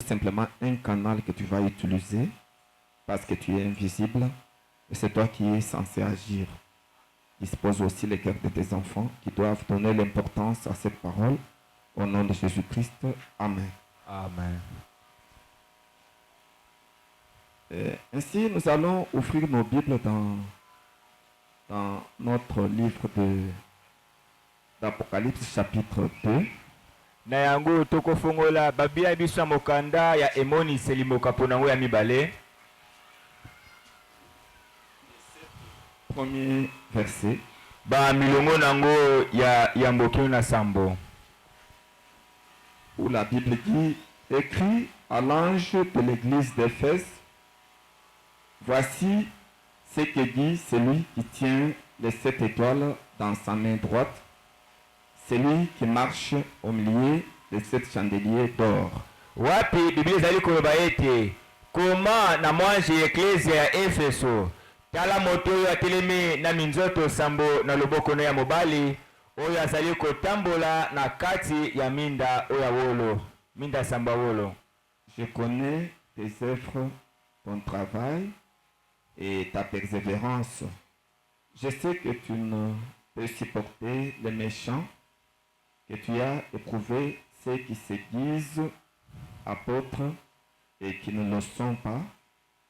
simplement un canal que tu vas utiliser parce que tu es invisible et c'est toi qui es censé agir. Dispose aussi les cœurs de tes enfants qui doivent donner l'importance à cette parole. Au nom de Jésus-Christ, Amen. Amen. Ainsi, nous allons ouvrir nos Bibles dans notre livre d'Apocalypse chapitre 2. Na yango tokofongola babia biso ya mokanda ya emoniseli mokapo nango ya mibale. Premier verset. Ba milongo nango ya mbokino na sambo. Où la Bible dit, écrit à l'ange de l'église d'Éphèse, voici ce que dit celui qui tient les 7 étoiles dans sa main droite, celui qui marche au milieu des 7 chandeliers d'or. Wapi Biblia zali koloba ete koma na mwanji eklezia ya Efeso tala moto oyo atelemi na minzoto sambo na loboko ya mobali oyo azali kotambola na kati ya minda oya wolo minda samba wolo. Je connais tes œuvres, ton travail et ta persévérance. Je sais que tu ne peux supporter les méchants, que tu as éprouvé ceux qui se disent apôtres et qui ne le sont pas,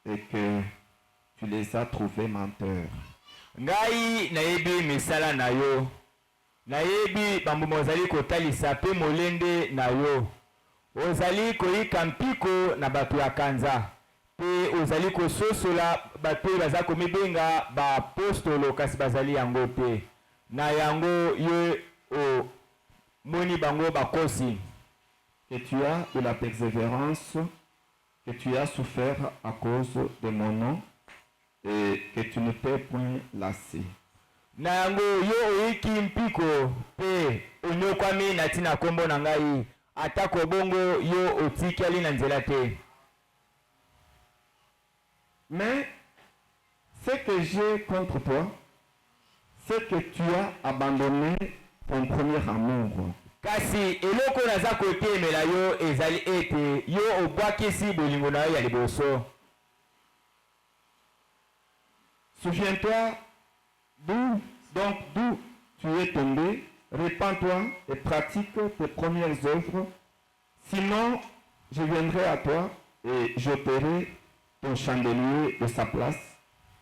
et que tu les as trouvés menteurs. Ngai nayebi misala na yo, nayebi bambumo ozali kotalisa pe molende na yo, ozali koyika mpiko na bato ya kanza, pe ozali kososola bato baza komibenga ba apostolo kasi bazali yango te, na yango ye o moni bango bakosi. Que tu as de la persévérance, que tu as souffert à cause de mon nom, et que tu ne t'es point lassé. Na yango yo oyiki mpiko pe onyokwami na tina kombo na ngai atako bongo yo otikali na nzela te. Mais ce que j'ai contre toi, c'est que tu as abandonné ton premier amour. Kasi eloko naza kotemela yo ezali ete yo obwakisi bolingo na yo ya liboso. Souviens-toi d'où tu es tombé, répands-toi et pratique tes premières œuvres, sinon je viendrai à toi et j'ôterai ton chandelier de sa place,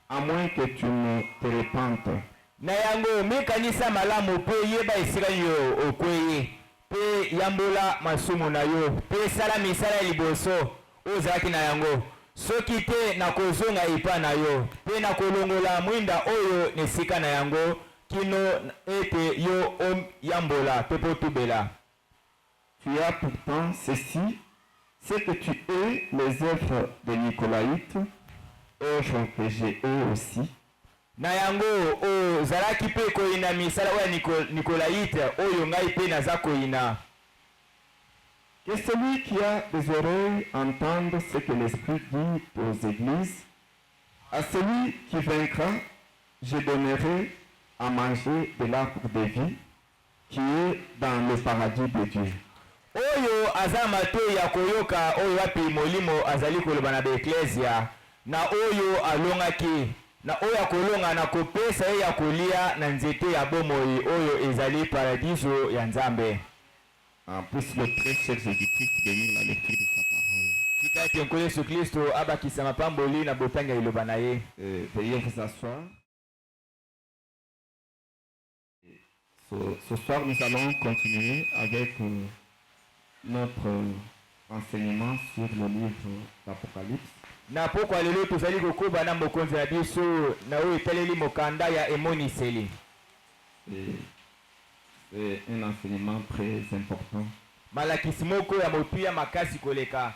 à moins que tu ne te répandes. Na yango mekanisa malamu pe yeba esika yo okweye pe yambola masumu na yo pe sala misala ya liboso ozalaki na yango soki te na kozonga epa na yo pe na kolongola mwinda oyo nesika na yango kino ete yo yambola pe po tubela. Tu as pourtant ceci, c'est que tu hais les œuvres des Nicolaïtes, œuvres que j'ai eux aussi. Na yango o zalaki pe koina misala oya Nicolaïte oyo ngai pe naza koina. Que celui qui a des oreilles entende ce que l'Esprit dit aux églises. À celui qui vaincra, je donnerai à manger de l'arbre de vie qui est dans le paradis de Dieu. Oyo azama to ya koyoka oyo wapi molimo azali koloba na eklesia na oyo alongaki na oyo kolonga na kopesa ya kolia na nzete ya bomoi oyo ezali paradiso ya Nzambe. En plus, le très cher Jésus-Christ bénit la lecture de sa parole. Kikati nkolo Yesu Kristo abakisa mapamboli na botanga iloba na ye. Veuillez vous asseoir. Ce soir, nous allons continuer avec notre enseignement sur le livre d'Apocalypse. Na pokwa lelo tozali kokoba na mokonzi na biso na oyo etaleli mokanda ya emoniseli. C'est un enseignement très important. Malakisi moko ya motuya makasi koleka.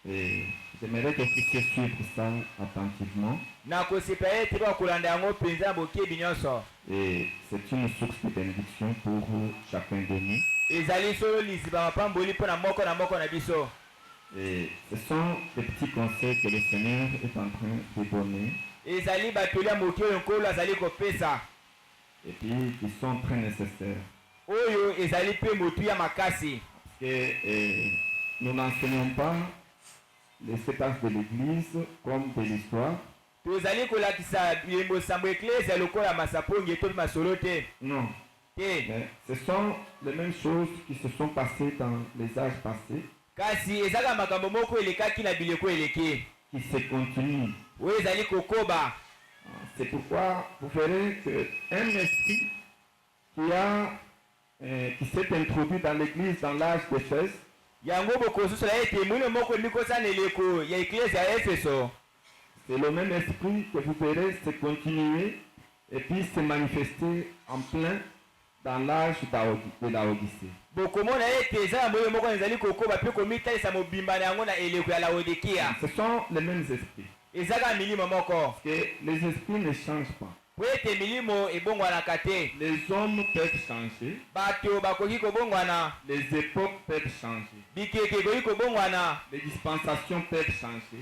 J'aimerais que vous puissiez suivre ça attentivement. Na kosepa ete ba kolanda yango penza bokebi nyonso. Et c'est une source de bénédiction pour chacun de nous. Ezali solo liziba mapamboli pona moko na biso. Et ce sont des petits conseils que le Seigneur est en train de donner. Ezali batolia moki oyo nkolo azali kopesa. Et puis ils sont très nécessaires. Oyo ezali pe motuya makasi. Parce que nous n'enseignons pas les séquences de l'Église comme de l'histoire. tozali kolakisa bilembo sambo eklezia lokola masapongi to masolo te. Non. Mais ce sont les mêmes choses qui se sont passées dans les âges passés. Kasi ezaka makambo moko elekaki na bileko eleki. Qui se continuent. Oui, ezali kokoba. C'est pourquoi vous verrez qu'un esprit qui s'est introduit dans l'église dans l'âge d'Éphèse, c'est le même esprit que vous verrez se continuer et puis se manifester en plein dans l'âge de la Odyssée. Ce sont les mêmes esprits. Et les esprits ne changent pas. Les hommes peuvent changer. Les époques peuvent changer. Les dispensations peuvent changer.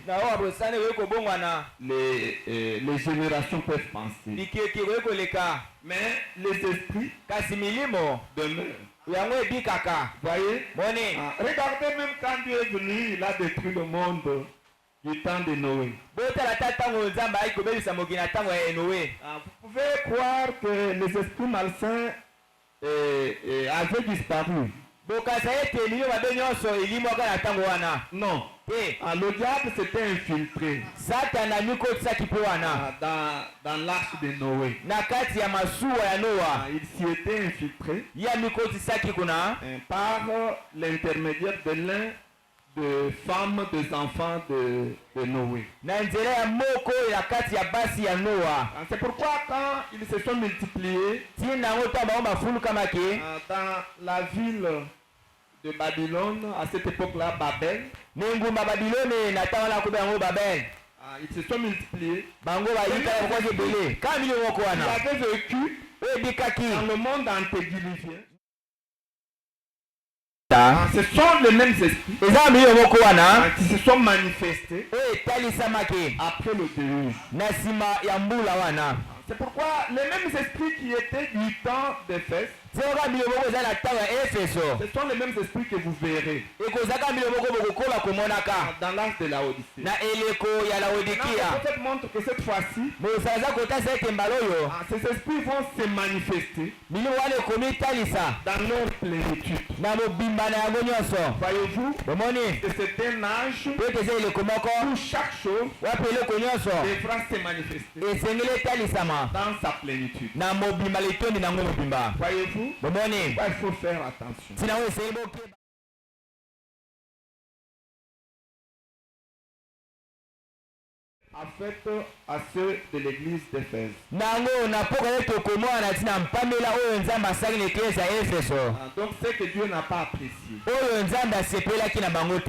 Les générations peuvent penser. Mais les esprits demeurent. Voyez? Regardez même quand Dieu est venu, il a détruit le monde du temps de Noé. Vous pouvez croire que les esprits malsains avaient disparu. Non. Le diable s'était infiltré dans l'arche de Noé. Il s'y était infiltré par l'intermédiaire de l'un des femmes des enfants de Noé. C'est pourquoi quand ils se sont multipliés dans la ville de Babylone, à cette époque-là, Babel, ils se sont multipliés. Ils avaient vécu dans le monde antédiluvien. Ce sont les mêmes esprits qui se sont manifestés après le déluge. C'est pourquoi les mêmes esprits qui étaient du temps d'Éphèse, ce sont les mêmes esprits que vous verrez dans l'âge de la Odyssée. Le prophète montre que cette fois-ci, ces esprits vont se manifester dans leur plénitude. Voyez-vous que c'est un âge où chaque chose devra se manifester dans sa plénitude. Voyez-vous? Il faut faire attention. En fait, à ceux de l'église d'Éphèse. Donc c'est que Dieu n'a pas apprécié.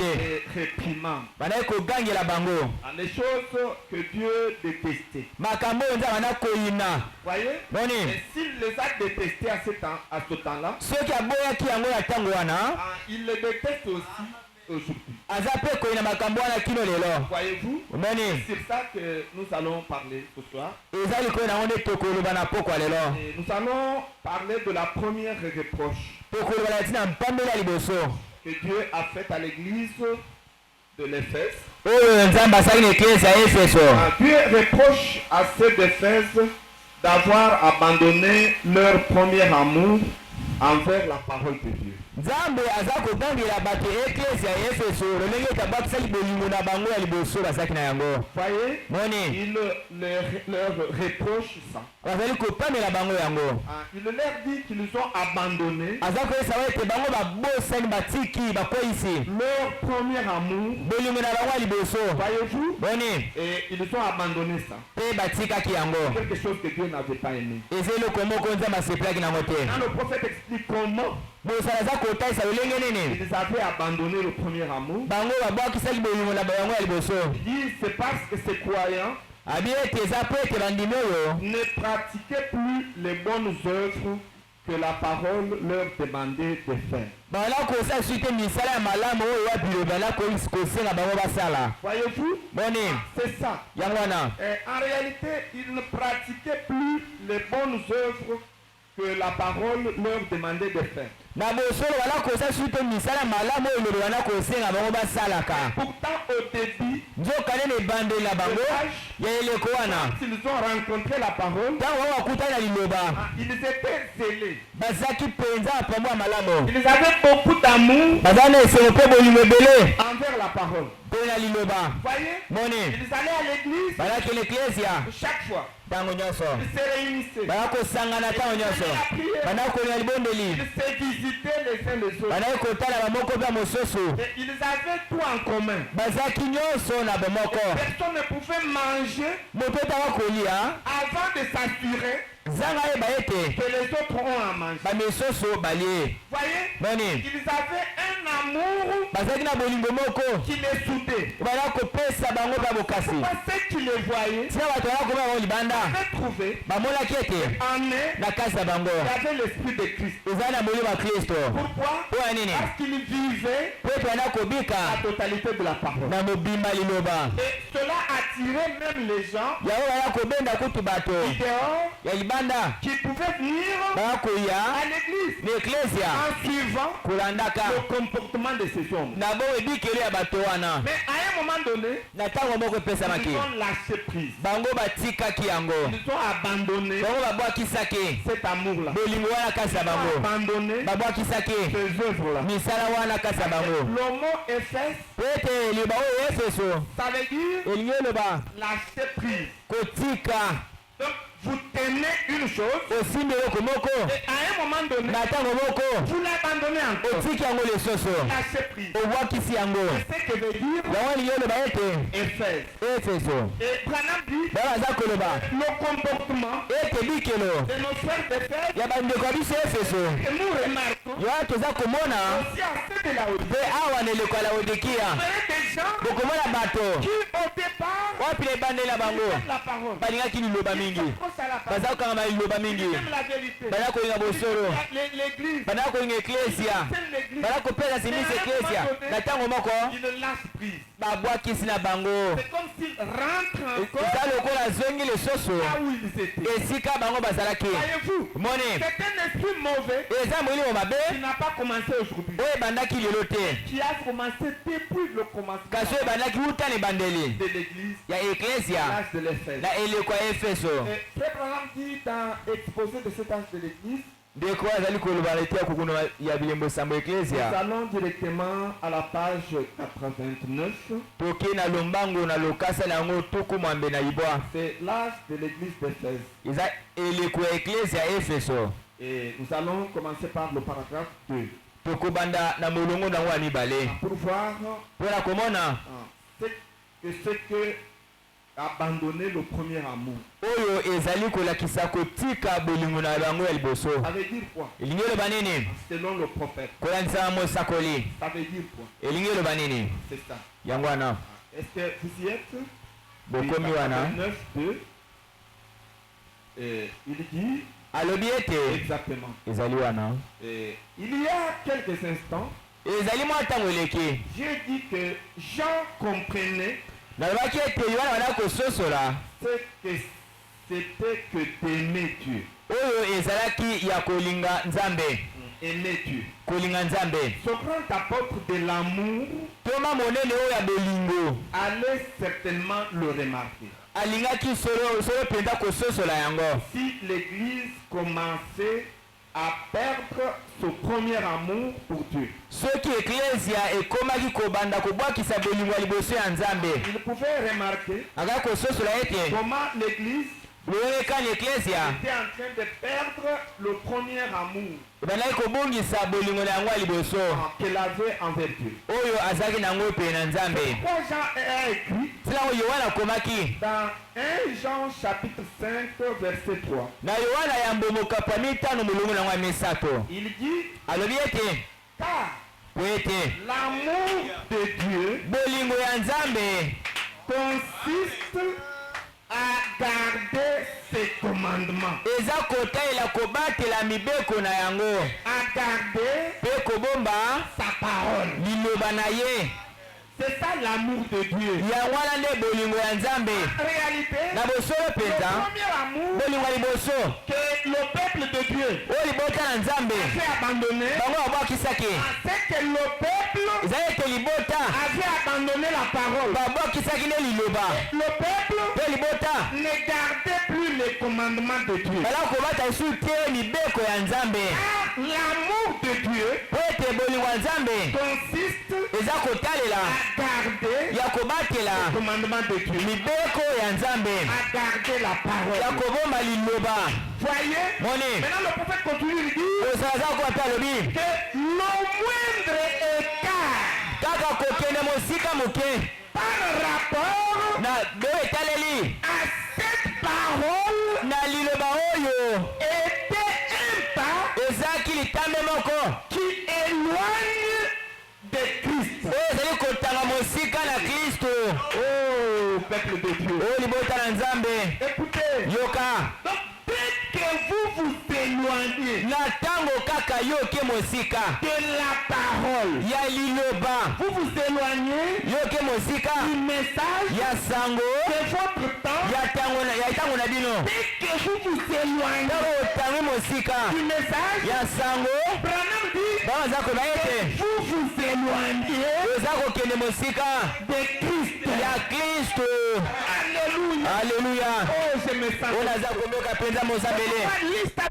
Et réprimand. Les choses que Dieu détestait. Voyez? Et s'il les a détestés à ce temps-là, il les déteste aussi aujourd'hui. Voyez-vous? C'est ça que nous allons parler ce soir. Et nous allons parler de la première reproche que Dieu a faite à l'église de l'Éphèse. Dieu reproche à ceux d'Éphèse d'avoir abandonné leur premier amour envers la parole de Dieu. Voyez, il leur reproche ça. Il leur dit qu'ils ont abandonné leur premier amour. Voyez-vous? Et ils ont abandonné ça. Quelque chose que Dieu n'avait pas aimé. Quand le prophète explique comment ils avaient abandonné le premier amour, il dit c'est parce que ces croyants ne pratiquaient plus les bonnes œuvres que la parole leur demandait de faire. Voyez-vous? C'est ça. En réalité, ils ne pratiquaient plus les bonnes œuvres que la parole leur demandait de faire. na bosolo wana kosa suite misala malamu oyo wana kosenga bango basalaka. Pourtant au début, nzoka nene ebandeli na bango ya eleko wana quand ils ont rencontré la parole, ntango bango bakutani na liloba ils étaient zélés. bazalaki mpenza apambo ya malamu Ils avaient beaucoup d'amour bazali na esengo mpe bolingo ebele envers la parole. mpe na liloba. Voyez, moni ils allaient à l'église bazalaki na eklesia chaque fois. ntango nyonso Ils se réunissaient. bazalaki kosangana ntango nyonso bandaki kolinga libondeli Ils se visitaient les uns les autres. bandaki kotala bamoko mpe ya mosusu Et ils avaient tout en commun. bazalaki nyonso na bomoko Personne ne pouvait manger moto etaka kolia avant de s'assurer zanga yeba ete que les autres ont à manger. bamisusu balie. Voyez, moni ils avaient un amour bazalaki na bolingo moko qui les soudait. bazalaki kopesa bango mpe bokasi Pourquoi ceux qui les voyaient tina bato bana koma bango libanda avaient trouvé bamonaki ete en eux na kasi na bango il y avait l'esprit de Christ. ezali na molimo ya kristo. Pourquoi? mpo ya nini? Parce qu'ils vivaient mpo ete bana kobika la totalité de la parole. na mobimba liloba Et cela attirait même les gens yango bana kobenda kutu bato qui dehors ya libanda qui pouvaient venir bana koya à l'église na eklesia en suivant kolandaka le comportement de ces hommes. na bongo ebikeli ya bato wana. Mais à un moment donné, na ntango moko epesamaki ils ont lâché prise. bango batikaki yango Ils ont abandonné bango babwakisaki cet amour-là. bolingo wana kasi na Ils ont bango abandonné babwakisaki ces œuvres-là. misala wana kasi na bango. Le mot Éphèse, po ete liloba oyo efeso ça veut dire elingi eloba lâcher prise. kotika. Donc, vous tenez une chose osimbi eloko moko et à un moment donné, na ntango moko vous l'abandonnez encore. otiki yango lisusu Lâcher prise. obwakisi yango. C'est ce que veut dire yango elingi eloba ete Éphèse. efeso Et Branham dit bana baza koloba le comportement ete bikelo de nos frères d'Éphèse ya bandeko ya biso efeso que nous remarquons yo wana toza komona aussi à ceux de la haute. mpe awa na eleko ya laodikia Vous verrez des gens bokomona bato qui au départ wapi na ebandeli na bango aiment la parole. balingaki liloba Ils mingi s'accrochent à la parole. baza kokanga liloba Ils mingi aiment la vérité. baza kolinga bosolo L'église. baza kolinga eklesia Ils aiment l'église. baza kopesa simisi eklesia na ntango moko Ils ne lâchent prise. babwakisi na bango. C'est comme s'ils rentrent encore eza lokola azongi lisusu là où ils étaient. esika bango bazalaki. Voyez-vous, moni c'est un esprit mauvais eza molimo mabe qui n'a pas commencé aujourd'hui. oyo ebandaki lelo te Qui a commencé depuis le commencement kasi oyo ebandaki wuta na ebandeli de l'église, ya eklesia l'âge de l'Éphèse. na eleko ya efeso. Et Frère Branham dit dans l'exposé de cet âge de l'église, ndeko azali koloba na etia kokuna ya bilembo sambo nous eklesia allons directement à la page 89. toke na lombango na lokasa na yango tuku mwambe na libwa. C'est l'âge de l'église d'Éphèse. eza eleko ya eklesia ya efeso. Et nous allons commencer par le paragraphe 2. tokobanda na molongo nango ya mibale Pour voir mpona komona ce que abandonner le premier amour. oyo ezali kolakisa kotika bolingo na bango ya liboso. Ça veut dire quoi? elingi eloba nini? Selon le prophète. kolandisa mosakoli Ça veut dire quoi? elingi eloba nini? C'est ça. yango wana Est-ce que vous y êtes? bokomi wana 9, 2. Il dit alobi ete exactement. ezali wana Il y a quelques instants, ezali mwa ntango eleki j'ai dit que Jean comprenait nalobaki ete yohana bana kososola ce que c'était que d'aimer Dieu. oyo ezalaki ya kolinga nzambe. Aimer Dieu. kolinga nzambe Ce grand apôtre de l'amour toma monene oyo ya bolingo allait certainement le remarquer. alingaki solo mpenza kososola yango. Si l'Église commençait à perdre son premier amour pour Dieu, soki eklesia ekomaki kobanda kobwakisa bolingo ya liboso ya nzambe il pouvait remarquer akaki kososola ete comment l'Église boyokani eklesia était en train de perdre le premier amour ebandaki kobongisa bolingo na yango ya liboso qu'elle avait envers Dieu. oyo azalaki nango pene na nzambe. Pourquoi Jean a écrit tina ngo yohana akomaki dans 1 Jean chapitre 5 verset 3. na yohana ya mbomokapa mitano molongo nango ya misato Il dit alobi ete car po ete l'amour de Dieu bolingo ya nzambe consiste à garder ses commandements. eza kotalela kobatela mibeko na yango À garder mpe kobomba sa parole. liloba na ye. C'est ça l'amour de Dieu. yango wana nde bolingo ya nzambe En réalité, na bosolo le mpenza premier amour bolingo ya liboso que le peuple de Dieu oyo libota na nzambe avait abandonné, bango babwakisaki c'est que le peuple eza ete libota avait abandonné la parole. babwakisaki nde liloba Le peuple mpe libota ne gardait plus les commandements de Dieu. bala kobata esu te mibeko ya nzambe Car l'amour de Dieu po ete bolingo ya nzambe consiste eza kotalela à garder ya kobatela les commandements de Dieu, mibeko ya nzambe à garder la ya parole. kobomba liloba Voyez, moni maintenant le prophète continue, il dit ozalaza koa mpe alobi que le moindre écart kaka kokende mosika moke par rapport na oyo etaleli à cette parole na liloba oyo était un pas ezalaki litambe moko qui éloigne de Christ. oyo ezali kotanga mosika na kristo Oh, peuple de Dieu. oyo libota na nzambe Écoutez, yoka donc dès que vous vous éloignez na ntango kaka yoke mosika de la parole, ya liloba vous vous éloignez yoke mosika du message ya sango de votre temps. ya ntango na bino Dès que vous vous éloignez ntango otangi mosika du message, ya sango Branham dit bango baza koyeba ete vous vous éloignez oza kokende mosika de Christ. ya kristo Alléluia. alleluya Oh, je me sens. oyo naza koyoka mpenza mozambele Liste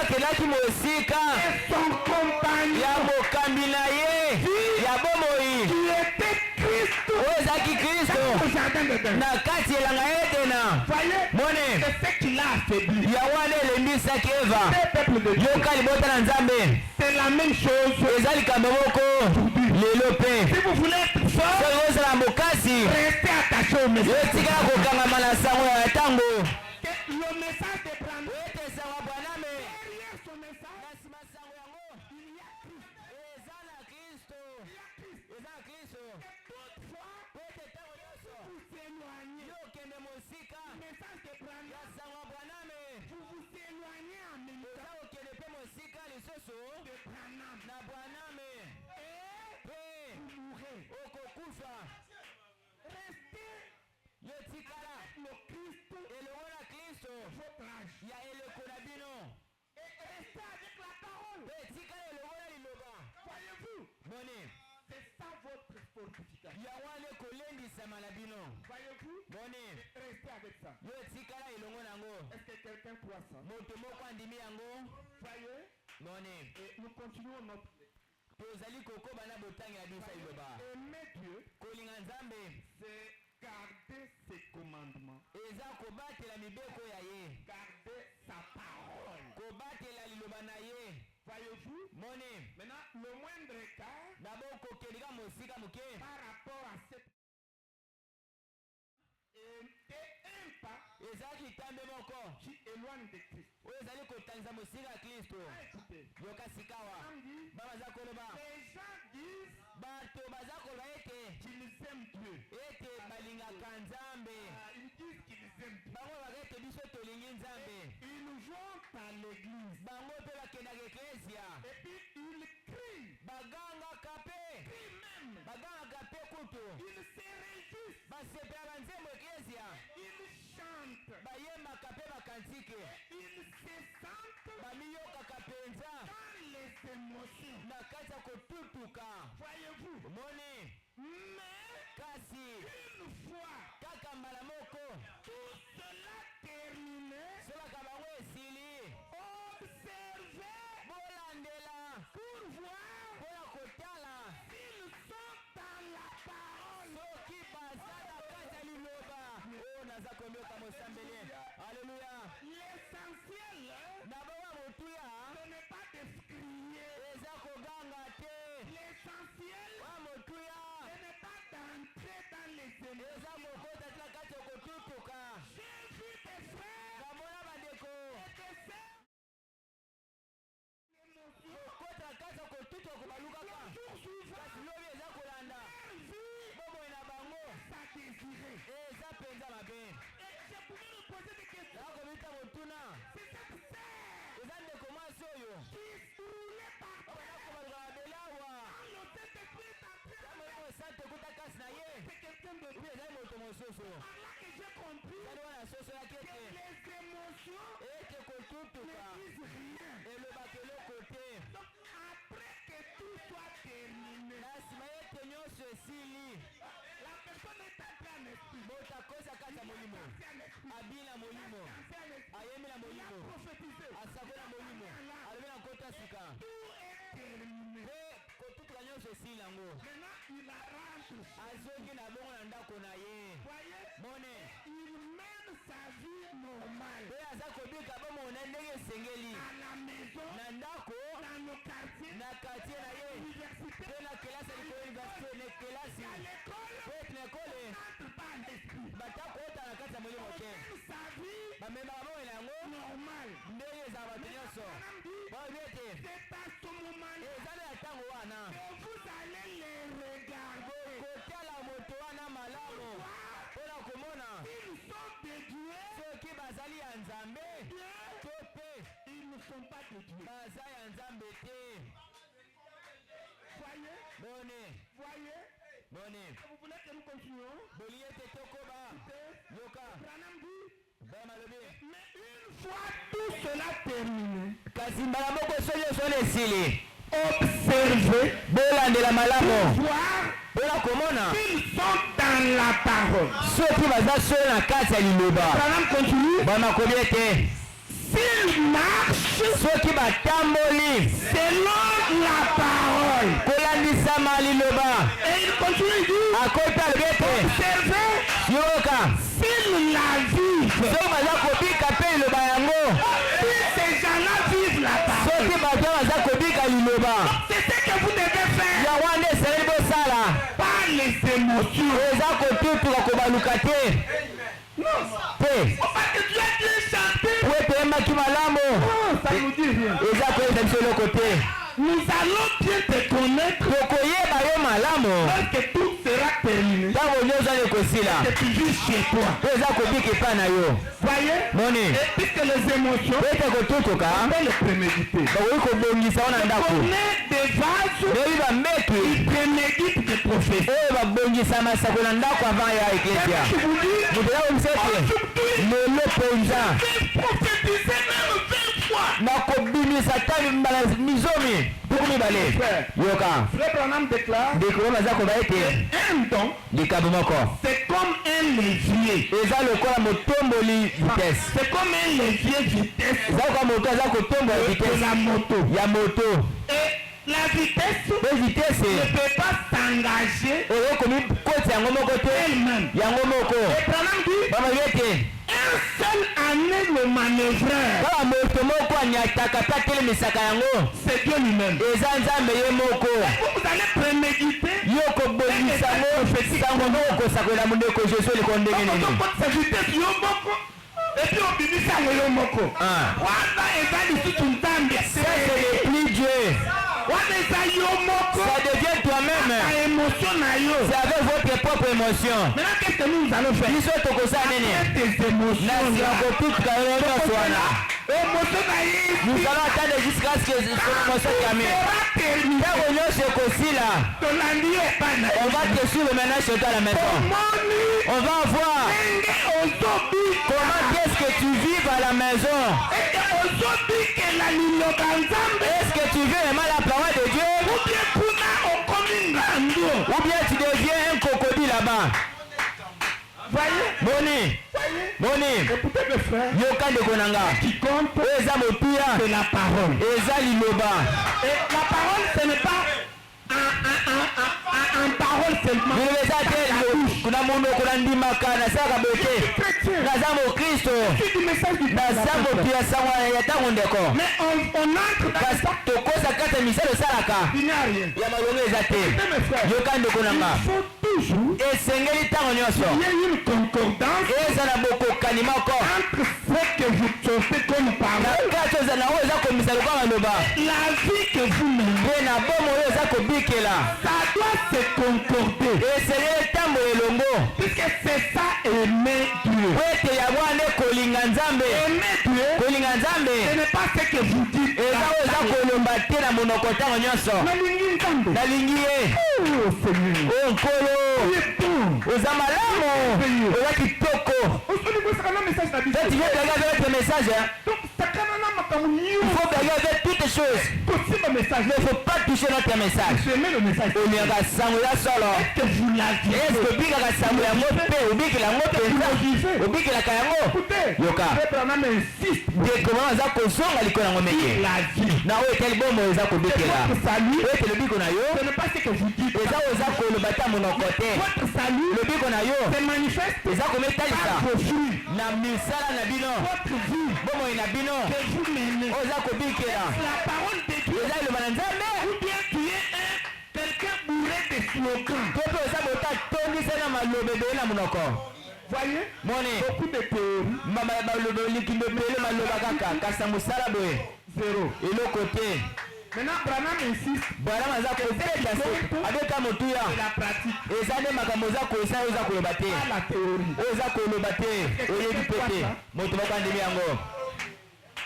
akelaki mosika son compagnon ya mokambi na ye ya bomoi qui était Christ oyo ezalaki kristo au jardin d'Éden. na kati elanga ya edena Voyez, mone c'est ce qui l'a affaibli. ya wana elembisaki eva Les peuples de Dieu, yoka libota na nzambe c'est la même chose. eza likambo moko lelo mpe Si vous voulez être fort, soki ozala mokasi restez attaché au message. yotikala kokangama na sango ya ntango Le message de Branham, ete sango ya bwaname derrière ce message, na nsima sango yango il y a Christ. eza na kristo eza na kristo Toutefois, po ete ntango nyonso vous éloignez. yokende mosika Le message de ya Branham, sango ya bwaname vous vous éloignez en même eza temps kokende mpe mosika lisusu de Branham. na bwaname Et mpe vous kufa Restez yo tikala le Christ elongo na Kristo votre âge. ya eleko na bino Et restez avec la parole. mpe tikala elongo na liloba Voyez-vous, boni c'est ça votre fortification. yango wana ekolendisama na bino Voyez-vous, boni restez avec ça. yo tikala elongo nango Est-ce que quelqu'un croit ça? moto moko andimi yango Voyez, boni et nous continuons notre tozali kokoba na botangi na biso ya liloba aimer Dieu, kolinga nzambe c'est garder ses commandements, eza kobatela mibeko ya ye garder sa parole. kobatela liloba na ye Voyez-vous, moni maintenant, le moindre écart nabo kokelika mosika moke par rapport à cette et un pas ezalaki tambe moko qui éloigne de Christ. oyo ezali kotalisa mosika ya Kristo Ah, écoutez, yoka sikawa on dit, babaza koloba les gens disent bato baza koloba ete qu'ils aiment Dieu. ete balingaka nzambe Ah, ils disent qu'ils aiment Dieu. bango baka ete biso tolingi nzambe Ils vont à l'église bango mpe bakendaka eklesia et puis ils crient, bagangaka mpe crient même. bagangaka mpe kutu Ils se réjouissent, basepelaka nzembo eklesia ils chantent, bayembaka mpe bakantike ils se sentent bamiyokaka mpenza dans les émotions. na kati ya kotutuka Voyez-vous, moni mais kasi une fois kaka mbala moko tout cela terminé, solaka bango esili observez bolandela pour voir mpona kotala s'ils sont dans la parole. soki baza na kati ya liloba oyo naza komioka mosambeli aleluya L'essentiel, na bango ya motuya ce n'est pas de crier. eza koganga te L'essentiel, oya motuya ce n'est pas d'entrer dans les émotions. eza kokota te na kati ya kotutuka J'ai vu des frères bamona bandeko et des sœurs. L'émotion, kokota na kati ya kotutuka kobalukaka jour suivant, kasi lobi eza kolanda leur vie, bomoi na bango ça désirait. eza mpenza mabe Et je pouvais me poser des questions. nakomita motuna C'est cette sœur eza ndeko mwasi oyo qui roulait par obana kobaluka mabele awa quand le Saint-Esprit est entré. yamoyeko sante ekuta kasi na ye C'est quelqu'un de obi ezali moto mosusu par là que j'ai compris ezali wana soso yaki que ete les émotions ete kotutuka ne disent rien. elobaka eloko te Donc après que tout soit terminé, na nsima ete nyonso esili la personne est entrée en esprit. moto akosa kati ya molimo C'est un esprit. abi na molimo C'est un esprit. ayembi na Il a molimo prophétisé. asako na molimo alobi na nkota sika Tout est terminé. mpe kotutuka nyonso esili yango Maintenant, il rentre. azongi na bongo na ndako na ye Voyez, mone il mène sa vie normale. mpe aza kobika bomona ndenge esengeli À la maison, na ndako dans nos quartiers, na kartier na ye l'université, mpe na kelasi ya likolo université na kelasi à l'école, mpe ete na ekole n'entre pas en esprit. batakota na kati ya molimo te Mène sa vie bamemaka bongo na yango normale. ndenge ezala bato nyonso Madame dit, baobi ete c'est à ce moment-là eza na ntango wana que vous allez les regarder. kotala moto wana malamu mpona komona Ils sont de Dieu, soki bazali ya nzambe to mpe ils ne sont pas de Dieu. baza ya nzambe te Voyez, bone voyez, bone vous voulez que nous continuions? bolingi ete tokoba yoka Branham dit, baya malobi mais une fois tout cela terminé, kasi mbala moko so nyonso na esili observez, bolandela malamu voir mpona komona s'ils sont dans la parole. soki baza solo na kati ya liloba Branham continue, bamakobi ete s'ils marchent soki batamboli selon la parole. kolandisama liloba Et il continue, il dit, akota alobi ete observez yoka s'ils la vivent. soki baza kobika mpe liloba yango Si ces gens-là vivent la parole, soki bato baza kobika liloba c'est ce que vous devez faire, yango nde esengeli bosala pas les émotions. eza kotutuka kobaluka te te Parce que Dieu a bien chanté. po ete eyembaki malamu Ça nous dit rien. eza koyesa biso eloko te Nous allons bien te connaître tokoyeba yo malamu lorsque tout sera terminé. ntango nyonso ani ekosila Et tu vis chez toi. po eza kobika epai na yo Voyez? moni Et puisque les émotions po ete kotutuka sont les préméditer. bakoki kobongisa yo na ndako Connais des les vases, Ndeyi bameki ils préméditent des prophéties. oyo babongisa masako na ndako avant ya eklesia. Je vous dis, Moto yakomisete lelo mpenza prophétiser même 20 fois. nakobimisa ta mbala mizomi tuku mibale. Yoka Frère Branham déclare, ndeko baza koba ete un don, likambo moko c'est comme un levier. eza lokola motomboli vitesse. C'est comme un levier vitesse eza lokola moto aza kotombola de vitesse la moto. ya moto. Et la vitesse Pe vitesse ne peut pas s'engager oyo komikotisa yango moko te elle-même. yango moko. Et Branham dit, Bamabi ete un seul en est le manœuvreur. kaka moto moko anyataka mpe atelemisaka yango C'est Dieu lui-même. eza nzambe ye moko. Vous allez préméditer. Yo kobongisa yango sango moko kosakolela mondeko Jésus eleko ndenge nini. Sa vitesse yo moko. Et puis on dit ça yo moko. Wana eza lisusu nzambe. Ça c'est le plus Dieu. Wana eza yo moko. Ça devient toi-même. La émotion na yo. C'est avec votre propre émotion. Maintenant qu'est-ce que nous allons faire? Biso tokosala nini? Tes émotions. Nasi akotuka yo nyonso wana. Émotion na ye. Nous allons attendre jusqu'à ce que son émotion termine. Ntango nyonso ekosila, Tolandi yo bana. on va te suivre maintenant chez toi à la maison. Moni. On va voir Ndenge ozobi. comment est-ce que tu vis à la maison. Ete ozobikela liloba nzambe. Est-ce que tu vis vraiment la parole de Dieu Ou bien kuna okomi ngando. ou bien tu deviens un crocodile là-bas. Voyez? Moni, Moni, Écoutez mes frères. yoka ndeko na nga. Qui compte, Oyo eza motuya, c'est la parole. eza liloba. Et la parole, ce n'est pas en parole seulement. Liloba eza te kuna monoko na ndimaka nasalaka bote. Naza mokristo, C'est du message du naza motuya sango ya ntango ndeko. Mais on entre dans Kasi ça. tokosa kati ya misala esalaka Il n'y a rien. ya malongo eza te. Écoutez mes frères. Yoka ndeko na nga. Il faut toujours Esengeli ntango nyonso qu'il y ait une concordance eza na bokokani moko entre ce que vous sortez comme na parole, kati oza nango eza komisa lokola maloba la vie que vous menez. mpe na bomo oyo eza kobikela Ça doit se concorder. esengeli ntambo elongo Puisque c'est ça aimer Dieu. po ete yango wana kolinga nzambe. Aimer Dieu, Kolinga ce nzambe n'est pas ce que vous dites. eza oyo eza kolomba te na monoko ntango nyonso. Nalingi nzambe. nalingi ye Oh Seigneur. o nkolo Il est bon. oza malamu oza kitoko. Aujourd'hui, vous savez le message d'habitude. So tu veux blaguer avec votre message, hein? Donc, ça quand même makambo Il nyonso. faut blaguer avec toutes les choses. Possible message. Mais il ne faut pas toucher notre message. J'aimais le message. Olingaka sango ya solo. Est-ce que vous l'avez Est-ce que obikaka sango yango mpe obikela yango mpenza obikelaka yango Écoutez, yoka Frère Branham insiste. ndeko mama aza kozonga likolo yango meke La vie. na oyo etali bomo eza kobikela Votre salut, ete lobiko na yo ce n'est pas ce que vous dites. eza oyo eza koloba ta monoko te. Votre salut lobiko na yo se manifeste eza kometalisa par vos fruits. na misala na bino Votre vie bomoi na bino que vous menez. oyo eza kobikela La parole de Dieu. eza liloba na nzambe Ou bien tu es quelqu'un bourré de slogans. to mpe eza bota tondisa na maloba ebele na monoko. Voyez, moni beaucoup de théories. likindo ebele maloba kaka kasi mosala boye Zéro. eloko te. Maintenant, Branham insiste. bwalama aza kobeta se abeta motuya C'est la pratique, eza nde makambo oza kosa oyo oza koloba te pas la théorie. oyo oza koloba te oyebi mpe te moto moko andimi yango.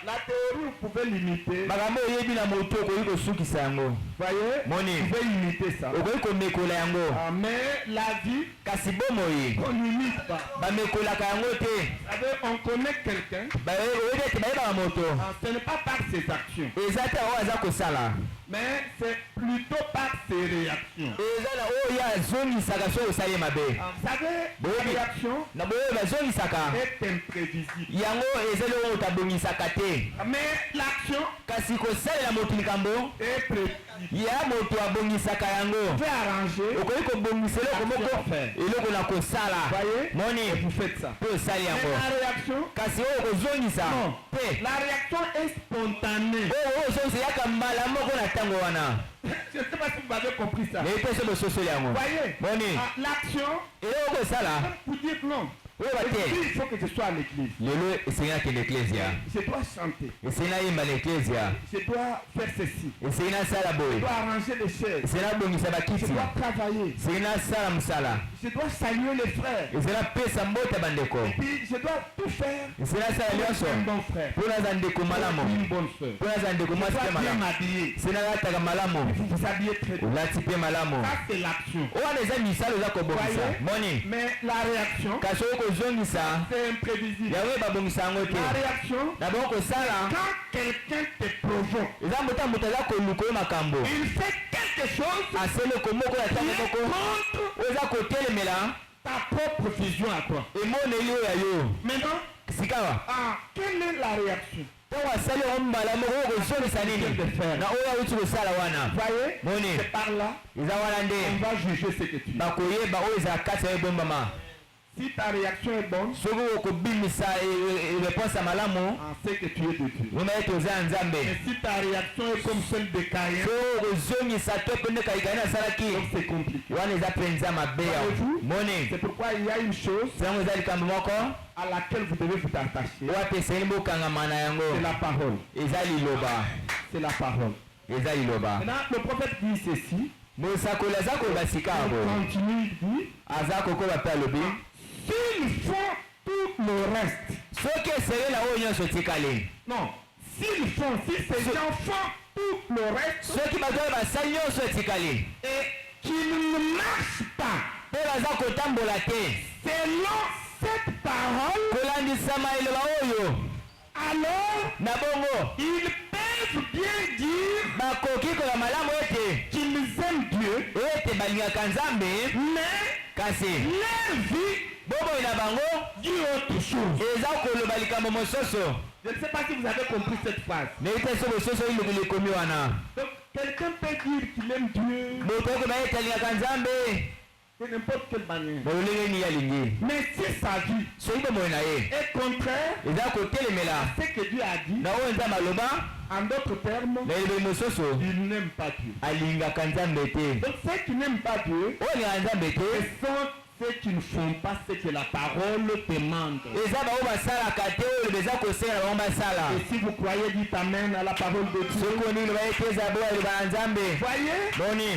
La théorie, vous pouvez l'imiter. makambo oyebi na motu okoki kosukisa yango. Voyez, Moni. vous pouvez imiter ça. okoki komekola yango Ah, mais la vie, kasi bomoi on n'imite pas. bamekolaka yango te. Vous savez, on connaît quelqu'un, oyebi ete bayebaka moto ce n'est pas par ses actions, eza te oyo aza kosala mais c'est plutôt par ses réactions. eza na oyo azongisaka soki osali ye mabe. Vous savez, la réaction na boyo bazongisaka est imprévisible. yango ezali oyo moto abongisaka te. Mais l'action kasi kosalela moto likambo est prévisible. ya moto abongisaka yango Vous pouvez arranger, okoki kobongisa eloko moko eloko na kosala voyez, moni et vous faites ça. mpe osali Mais yango la réaction, kasi oyo kozongisa non. mpe La réaction est spontanée. oyo ozongisa yaka mbala moko na ntango wana Je ne sais pas si vous avez compris ça. nayebi mpe so bososoli yango Voyez, moni l'action, eloko kosala vous dites non. Il faut que je sois à l'église. Je dois chanter. Je dois faire ceci. Je dois arranger les chaises. Je dois travailler. Je dois saluer les frères. Et puis je dois tout faire pour un bon frère. Une bonne soeur. Je dois bien m'habiller. Vous vous habillez très bien. Ça c'est l'action. Voyez? Mais la réaction, c'est imprévisible. La réaction, quand quelqu'un te provoque, il fait quelque chose qui contre ta propre vision à toi. Maintenant, quelle est la réaction? Voyez, c'est par là on va juger ce que tu es. Si ta réaction est bonne, c'est que tu es de Dieu. Mais si ta réaction est comme celle de Caïn, c'est compliqué. C'est pourquoi il y a une chose à laquelle vous devez vous attacher. C'est la parole. C'est la parole. Maintenant, le prophète dit ceci. Il continue, il dit, s'ils font tout le reste. Non, si ces gens font tout le reste et qu'ils ne marchent pas selon cette parole, alors ils peuvent bien dire qu'ils aiment Dieu, mais leur vie dit autre chose. Je ne sais pas si vous avez compris cette phrase. Donc quelqu'un peut dire qu'il aime Dieu de n'importe quelle manière. Mais si sa vie est contraire à ce que Dieu a dit, en d'autres termes, il n'aime pas Dieu. Donc ceux qui n'aiment pas Dieu sont ceux qui ne font pas ce que la parole demande. Et si vous croyez, dites Amen à la parole de Dieu. Voyez,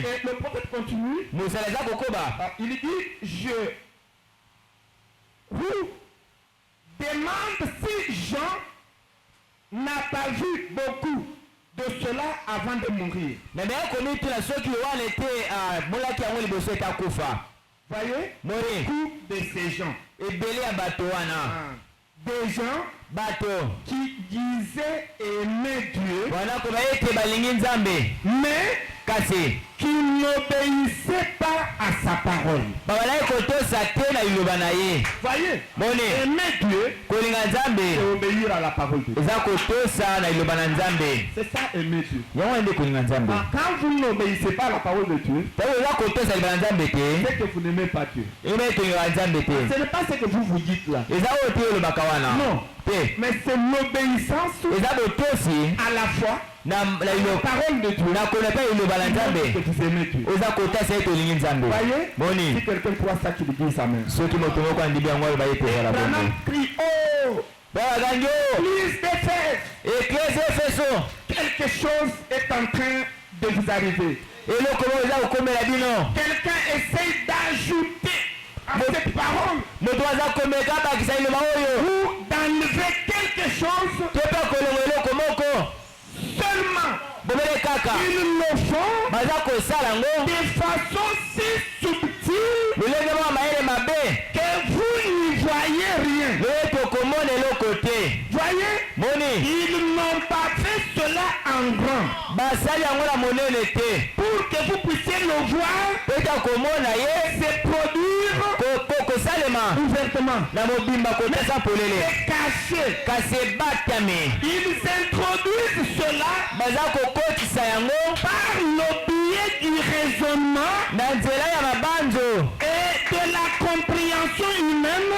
et le prophète continue. Il dit, je vous demande si Jean n'a pas vu beaucoup de cela avant de mourir. Voyez, beaucoup de ces gens. Des gens qui disaient aimer Dieu, mais qui n'obéissaient pas à sa parole. Voyez, aimer Dieu, c'est obéir à la parole de Dieu. C'est ça, aimer Dieu. Quand vous n'obéissez pas à la parole de Dieu, c'est que vous n'aimez pas Dieu. Ce n'est pas ce que vous dites là. Non. Mais c'est l'obéissance à la foi la parole de Dieu. Que vous aimez Dieu. Voyez, si quelqu'un croit ça, qu'il dise Amen. Maintenant, crie haut. L'église d'Éphèse. Quelque chose est en train de vous arriver. Quelqu'un essaye d'ajouter à cette parole ou d'enlever quelque chose. Seulement ils le font de façon si subtile que vous n'y voyez rien. Voyez, ils n'ont pas fait cela en grand pour que vous puissiez le voir se produire ouvertement et caché. Ils introduisent cela par le biais du raisonnement et de la compréhension humaine,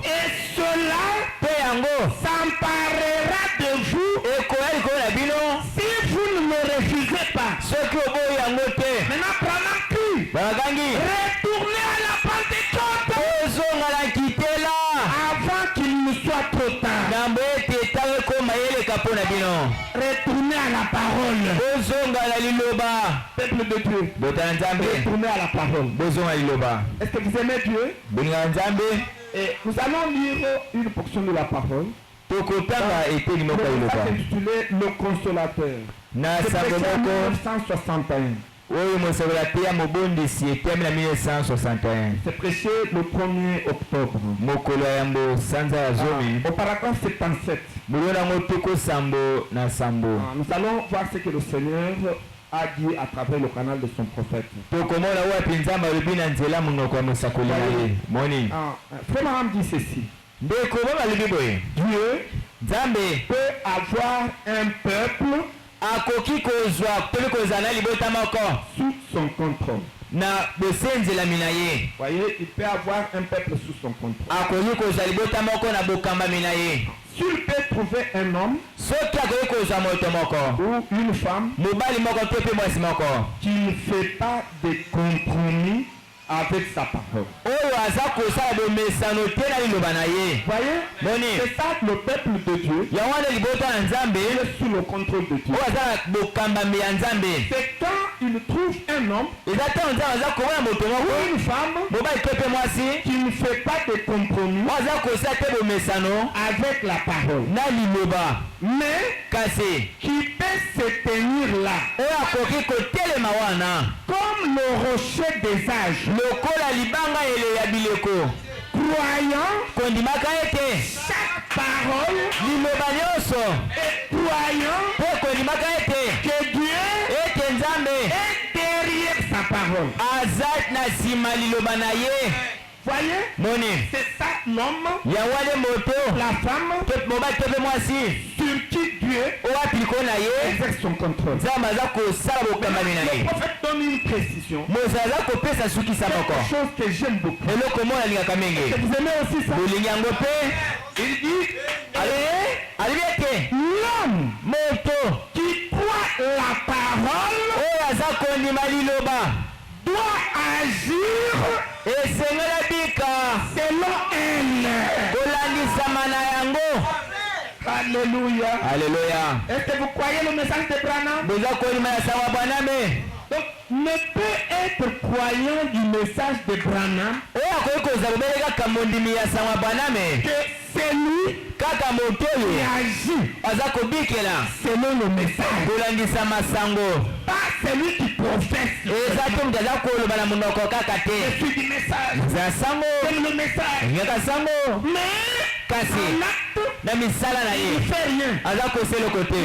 et cela s'emparera de vous si vous ne me refusez pas. Maintenant, prenons plus. Retournez à la Pentecôte. Peuple de Dieu. Retournez à la parole. Est-ce que vous aimez Dieu? Et nous allons lire une portion de la parole. Intitulé Le Consolateur. C'est prêché en 1961. C'est prêché le 1er octobre. Au paragraphe 77. Nous allons voir ce que le Seigneur a dit à travers le canal de son prophète. Frère Maram dit ceci. Dieu peut avoir un peuple sous son contrôle. Voyez, il peut avoir un peuple sous son contrôle. S'il peut trouver un homme ou une femme qui ne fait pas de compromis avec sa parole. Voyez, c'est ça le peuple de Dieu. Il est sous le contrôle de Dieu. C'est quand il trouve un homme ou une femme qui ne fait pas de compromis avec la parole, mais qui peut se tenir là comme le rocher des âges, croyant chaque parole et croyant que Dieu est derrière sa parole. Voyez, c'est ça l'homme, la femme, sur qui Dieu exerce son contrôle. Le prophète donne une précision. Quelque chose que j'aime beaucoup. Est-ce que vous aimez aussi ça? Il dit, l'homme qui croit la parole doit agir selon elle. Alléluia. Est-ce que vous croyez le message de Branham? Donc, ne peut être croyant du message de Branham que c'est lui qui agit selon le message, pas celui qui professe. Je suis du message, j'aime le message, mais il ne fait rien.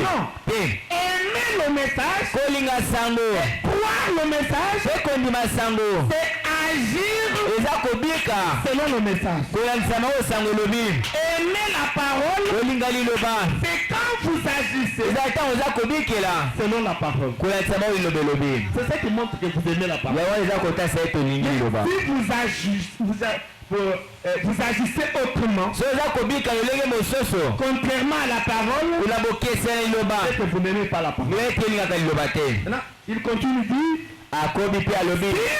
Non. Aimer le message, croire le message, c'est agir selon le message. Aimer la parole, c'est quand vous agissez selon la parole. C'est ça qui montre que vous aimez la parole. Si vous agissez autrement, contrairement à la parole, c'est que vous n'aimez pas la parole. Maintenant, il continue de dire,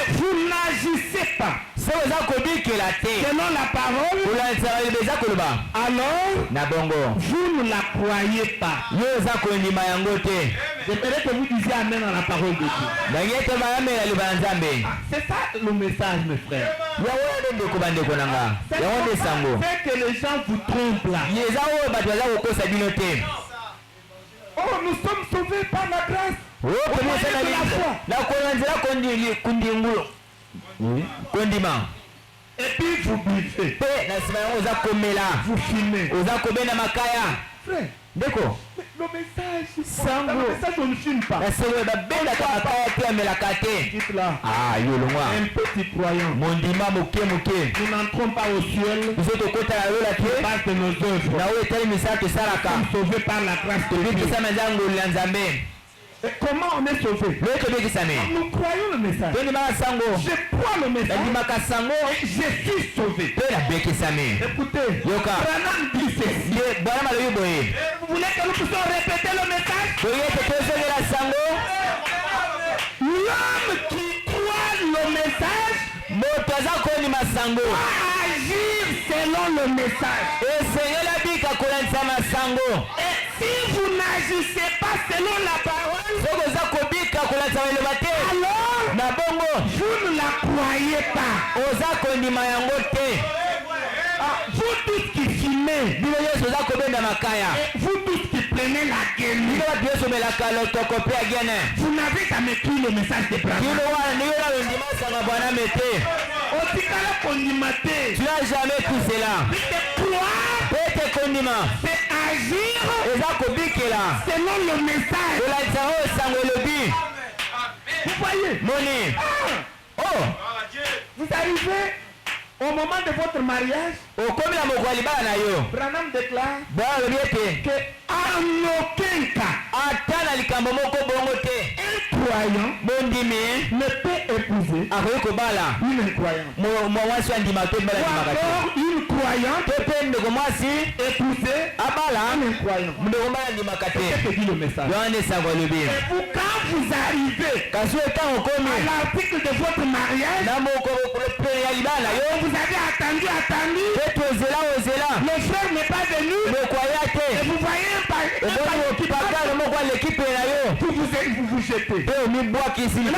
si vous n'agissez pas selon la parole, alors vous ne la croyez pas. J'aimerais que vous disiez amen à la parole de Dieu. C'est ça le message, mes frères. C'est que les gens vous trompent là. Oh, nous sommes sauvés par la grâce. Et puis vous buvez, vous fumez. Frère, le message on ne fume pas. Dites là, un petit croyant, nous n'entrons pas au ciel par de nos œuvres. Nous sommes sauvés par la grâce de Dieu. Et comment on est sauvé? Nous croyons le message. Je crois le message. Et je suis sauvé. Écoutez, Branham dit ceci. Vous voulez que nous puissions répéter le message? L'homme qui croit le message doit agir agir selon le message. Et si vous n'agissez pas selon la parole, alors vous ne la croyez pas. Vous tous qui filmez, vous tous qui prenez la gueule, vous n'avez jamais pris le message de Branham. Tu n'as jamais pris cela. C'est croire, c'est agir selon le message. Vous voyez? Oh, vous arrivez au moment de votre mariage, Branham déclare que en aucun cas un croyant ne peut épouser une incroyante. Ou alors une croyante épouser une incroyante. C'est ce que dit le message. Et vous, quand vous arrivez à l'article de votre mariage, vous avez attendu. Le frère n'est pas venu. Et vous voyez vous vous jetez.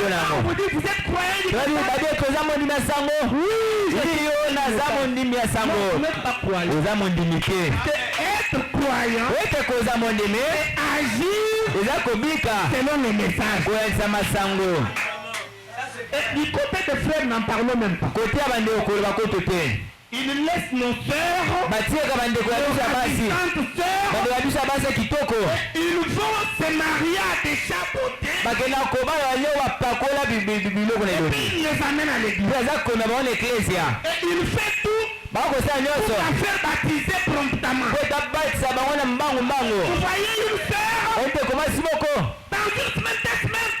Là, on vous dit, vous êtes croyant. Oui, vous n'êtes pas croyant. Être croyant, c'est agir selon le message. Et du côté des frères, n'en parlons même pas. Il laisse nos sœurs, nos assistantes sœurs, ils vont se marier à des chapeautés, et puis ils les amènent à l'église. Et il fait tout pour la faire baptiser promptement. Vous voyez une sœur, dans une semaine, 2 semaines,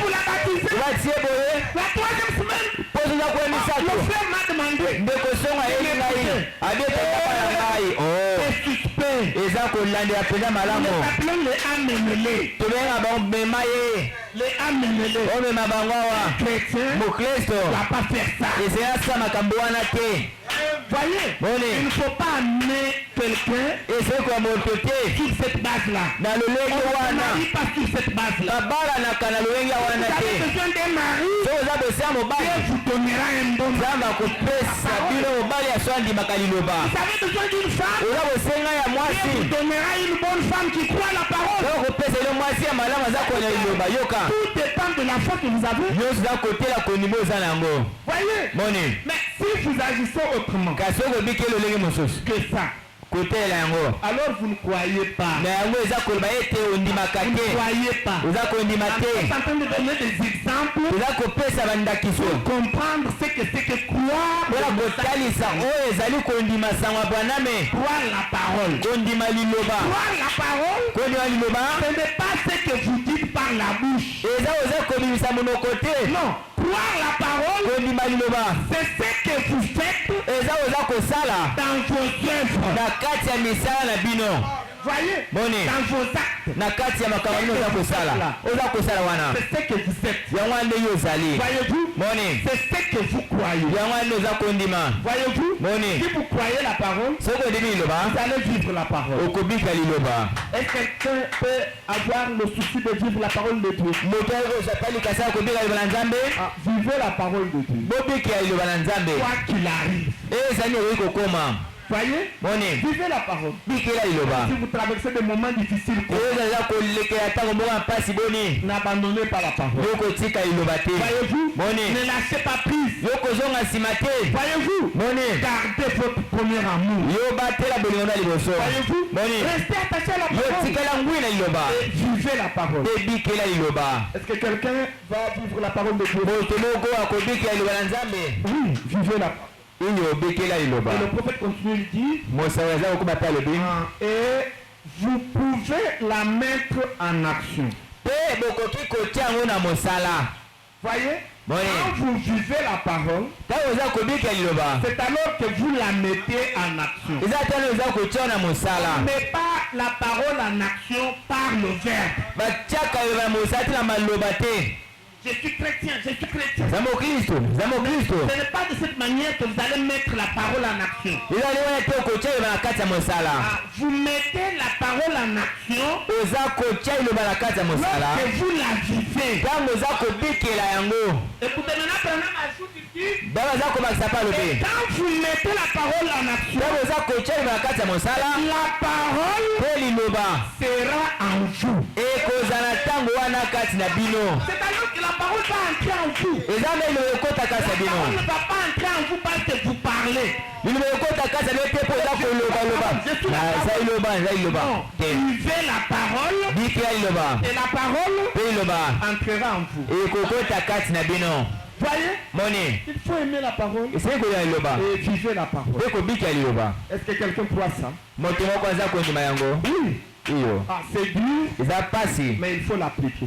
vous la baptisez. La 3e semaine, le frère m'a demandé. C'est suspect. Nous appelons les amenelés. Les amenelés. Chrétien ne va pas faire ça. Voyez, il ne faut pas amener quelqu'un sur cette base-là. On ne marie pas sur cette base-là. Vous avez besoin d'un mari, Dieu vous donnera un bon mari. Vous avez besoin d'une femme, Dieu vous donnera une bonne femme qui croit la parole. Tout dépend de la foi que vous avez. Voyez, mais si vous agissez autrement que ça, alors vous ne croyez pas. Vous ne croyez pas. Vous êtes en train de donner des exemples pour comprendre ce que c'est que croire la parole. Croire la parole, ce n'est pas ce que vous dites par la bouche. Non. Croire la parole, c'est ce que vous faites dans vos œuvres. Voyez, dans vos actes, c'est ce que vous faites. Voyez-vous, c'est ce que vous croyez. Voyez-vous, si vous croyez la parole, vous allez vivre la parole. Est-ce que quelqu'un peut avoir le souci de vivre la parole de Dieu? Vivez la parole de Dieu. Quoi qu'il arrive. Voyez, vivez la parole. Si vous traversez des moments difficiles, n'abandonnez pas la parole. Voyez-vous, ne lâchez pas prise. Voyez-vous, gardez votre premier amour. Voyez-vous, restez attaché à la parole. Et vivez la parole. Est-ce que quelqu'un va vivre la parole de Dieu? Oui, vivez la parole. Et le prophète continue, il dit, et vous pouvez la mettre en action. Voyez, quand vous vivez la parole, c'est alors que vous la mettez en action. On ne met pas la parole en action par le verbe. Je suis chrétien, je suis chrétien. Zamo Kristo, Zamo Kristo. Ce n'est pas de cette manière que vous allez mettre la parole en action. Vous mettez la parole en action lorsque vous la vivez. Écoutez, maintenant, Branham ajoute ici, et quand vous mettez la parole en action, la parole sera en vous. C'est-à-dire que la parole va entrer en vous. La parole ne va pas entrer en vous parce que vous parlez. Non, vivez la parole et la parole entrera en vous. Voyez, il faut aimer la parole et vivre la parole. Est-ce que quelqu'un croit ça? Oui. Ah, c'est dur, mais il faut l'appliquer.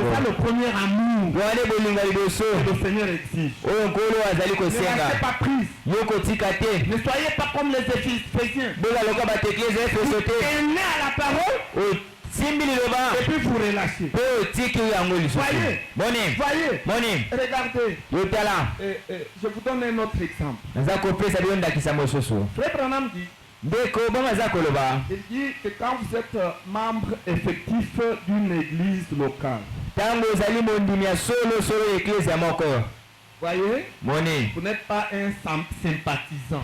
C'est ça le premier amour que le Seigneur exige. Ne restez pas prise. Ne soyez pas comme les Éphésiens. Aimez à la parole et puis vous relâchez. Voyez, regardez. Je vous donne un autre exemple. Frère Branham dit, il dit que quand vous êtes membre effectif d'une église locale, voyez, vous n'êtes pas un sympathisant.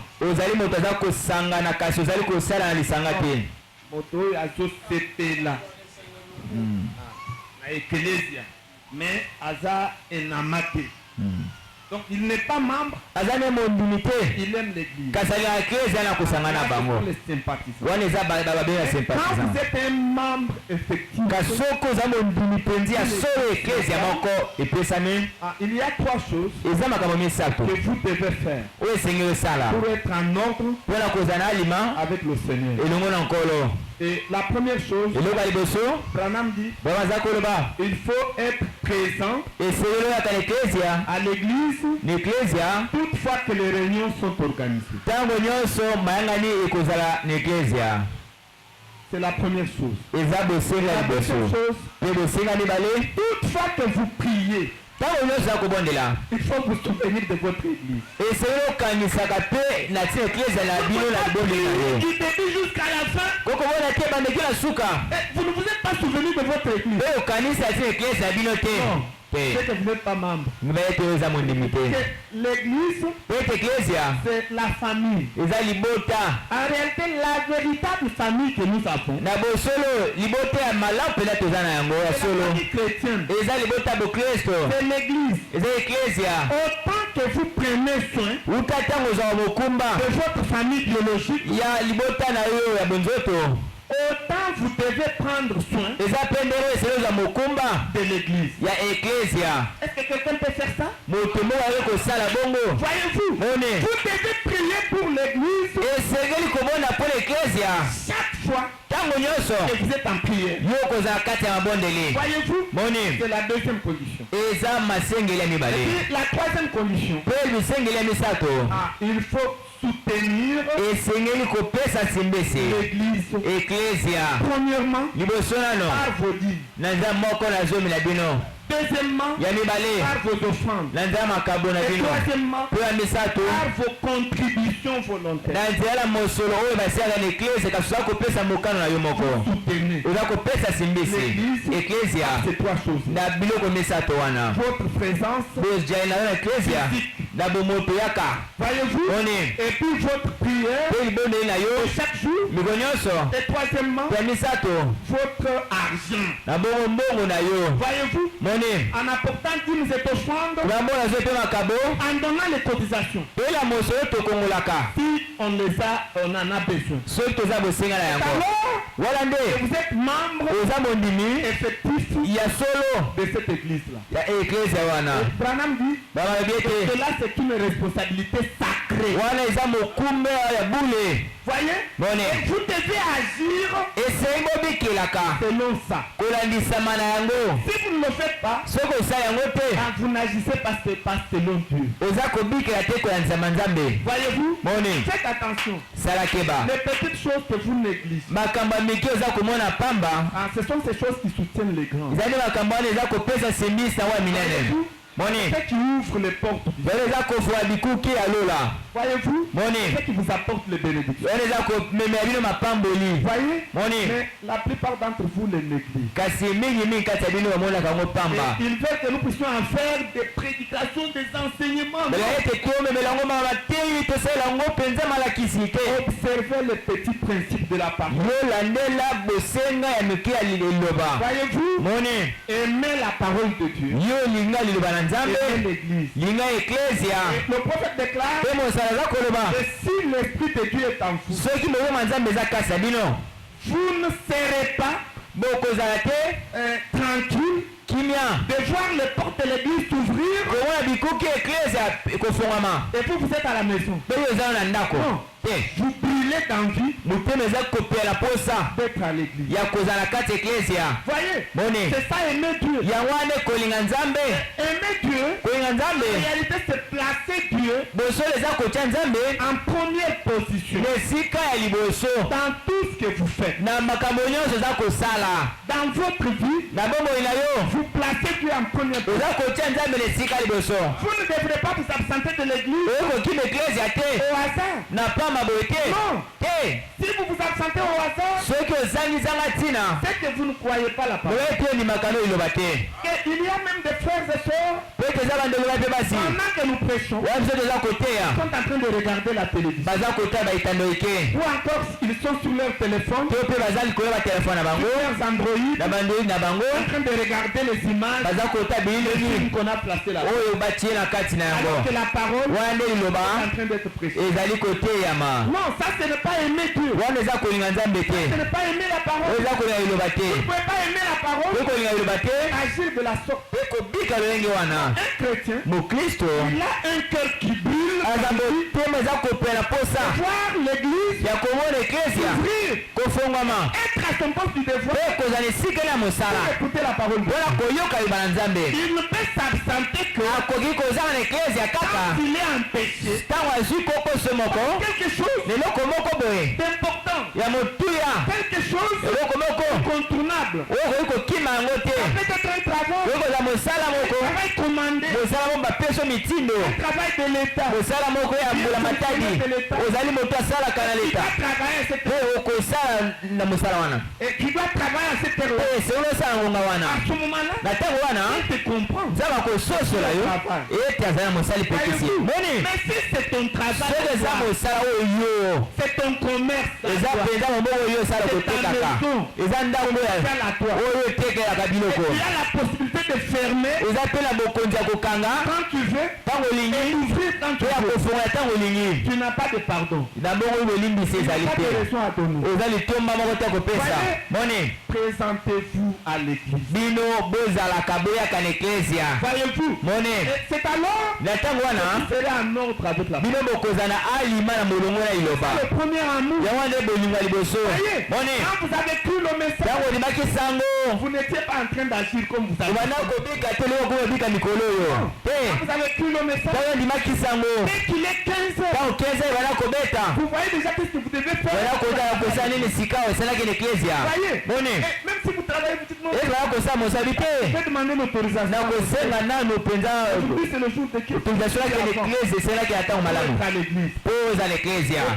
Mais Aza est namate. Donc il n'est pas membre. Il aime l'église. Les sympathisants. Quand vous êtes un membre effectif, il y a trois choses que vous devez faire pour être en ordre avec le Seigneur. Et la première chose, Branham dit, il faut être présent à l'église toutefois que les réunions sont organisées. C'est la première chose. La deuxième chose, toutefois que vous priez, il faut vous souvenir de votre église. Il te dit jusqu'à la fin, vous ne vous êtes pas souvenu de votre église. Non. C'est que vous n'êtes pas membre. L'église, c'est la famille. En réalité, la véritable famille que nous avons, c'est la famille chrétienne. C'est l'église. Autant que vous prenez soin de votre famille biologique, autant vous devez prendre soin de l'église. Est-ce que quelqu'un peut faire ça? Voyez-vous, vous devez prier pour l'église chaque fois que vous êtes en prière. Voyez-vous, c'est la deuxième condition. Et puis la troisième condition, il faut soutenir l'église. Premièrement, par vos dîmes. Deuxièmement, par vos offrandes. Et troisièmement, par vos contributions volontaires. L'église, c'est trois choses. Votre présence physique. Voyez-vous? Et puis votre prière chaque jour. Et troisièmement, votre argent. Voyez-vous? En apportant dîmes et offrandes, en donnant les cotisations. Si on en a besoin. Alors, vous êtes membre effectif de cette église-là. Branham dit que là c'est une responsabilité sacrée. Voyez? Et vous devez agir selon ça. Si vous ne le faites pas, quand vous n'agissez pas selon Dieu. Voyez-vous? Faites attention. Les petites choses que vous négligez. Ce sont ces choses qui soutiennent les grands. C'est qui ouvre les portes. Voyez-vous? C'est qui vous apporte les bénédictions. Voyez? Mais la plupart d'entre vous les négligent. Ils veulent que nous puissions en faire des prédications, des enseignements. Observez les petits principes de la parole. Voyez-vous? Aimez la parole de Dieu. Aimez l'église. Le prophète déclare que si l'esprit de Dieu est en vous, vous ne serez pas tranquille de voir les portes de l'église s'ouvrir et vous êtes à la maison. Non. Vous brûlez d'envie d'être à l'église. Voyez, c'est ça aimer Dieu. Aimer Dieu, en réalité c'est placer Dieu en première position dans tout ce que vous faites. Dans votre vie, vous placez Dieu en première position. Vous ne devrez pas vous absenter de l'église au hasard. Non. Si vous vous absentez au hasard, c'est que vous ne croyez pas la parole. Il y a même des frères et sœurs, pendant que nous prêchons, ils sont en train de regarder la télévision. Ou encore ils sont sur leur téléphone, sur leurs Android, en train de regarder les images, les films qu'on a placés là. Alors que la parole est en train d'être prêchée. Non, ça ce n'est pas aimer Dieu. Ça ce n'est pas aimer la parole. Vous ne pouvez pas aimer la parole, agir de la sorte. Un chrétien, il a un cœur qui brûle, voir l'église s'ouvrir, être à son poste du devoir, pour écouter la parole de Dieu. Il ne peut s'absenter que quand il est empêché quelque chose d'important, quelque chose d'incontournable. Peut-être un travail commandé, un travail de l'État. Il va travailler à cette heure. Et qui doit travailler à cette heure. À ce moment-là, il te comprend. Mais si c'est ton travail, c'est ton commerce, c'est ta maison, tu as la possibilité de fermer quand tu veux et ouvrir quand tu veux. Tu n'as pas de pardon. Tu n'as pas de raison à donner. Voyez, présentez-vous à l'église. Voyez-vous, c'est alors que vous serez en ordre avec la parole. Le premier amour. Voyez, quand vous avez cru le message, vous n'étiez pas en train d'agir comme vous avez. Quand vous avez cru le message, dès qu'il est 15 heures, vous voyez déjà ce que vous devez faire. Voyez, même si vous travaillez, vous dites non, vous pouvez demander l'autorisation. Aujourd'hui c'est le jour de qui? Au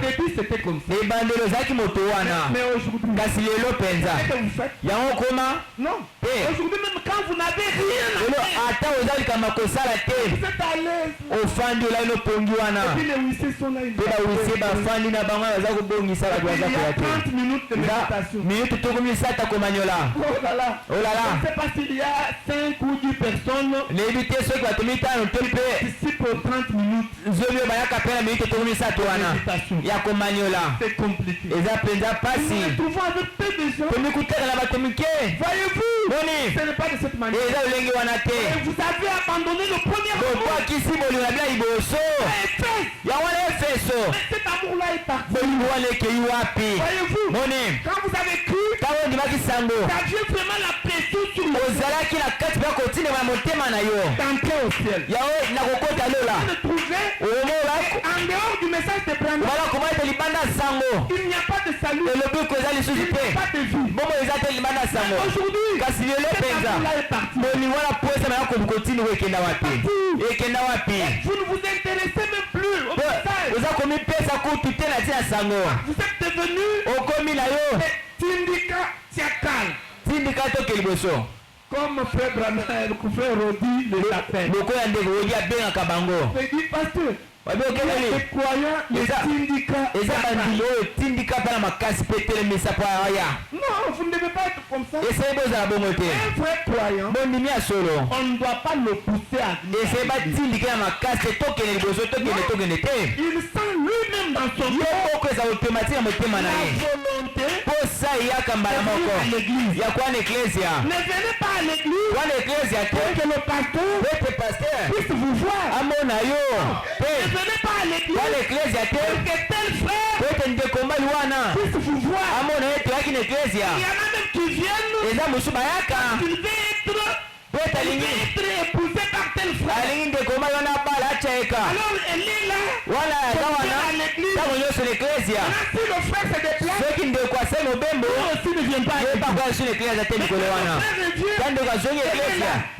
début c'était comme ça. Mais aujourd'hui, qu'est-ce que vous faites? Non. Aujourd'hui même quand vous n'avez rien à faire, vous êtes à l'aise. Et puis les huissiers sont là. Il y a 30 minutes de méditation. Oh là là. Je ne sais pas s'il y a 5 ou 10 personnes ici pour 30 minutes. C'est compliqué. Nous nous retrouvons avec peu de gens. Voyez-vous, Ce n'est pas de cette manière. Vous avez abandonné le premier amour. Cet amour-là est parti. Voyez-vous, quand vous avez cru, vous aviez vraiment la pression sur le d'entrer au ciel. Vous le trouvez en dehors du message de Branham. Il n'y a pas de salut. Il n'y a pas de vie. Aujourd'hui, cet amour-là est parti. Vous ne vous intéressez même plus au message. Vous êtes devenu syndicat Tiakal. Comme frère Branham, frère Rodi les appelle. Il dit pasteur. Les croyants, les syndicats. Non, vous ne devez pas être comme ça. Un vrai croyant, on ne doit pas le pousser à venir. Il sent lui-même dans son cœur la volonté de venir à l'église. Ne venez pas à l'église pour que le pasteur puisse vous voir. Ne venez pas à l'église pour que tel frère puisse vous voir. Il y en a même qui viennent parce qu'il veut être épousé par tel frère. Alors elle est là pour venir à l'église. Maintenant si le frère se déplace, lui aussi ne vient pas à l'église.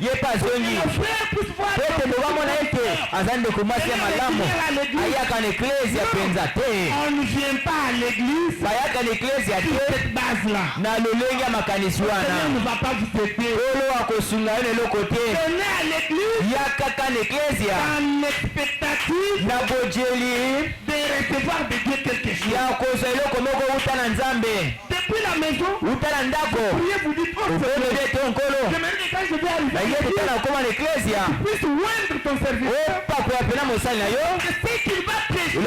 Le frère puisse voir on ne vient pas à l'église sur cette base-là. Le Seigneur ne va pas vous aider. Venez à l'église en expectative de recevoir de Dieu quelque chose. Depuis la maison, priez, vous dites, oh Seigneur, j'aimerais que quand je vais arriver, tu puisses oindre ton serviteur, que ce qu'il va prêcher,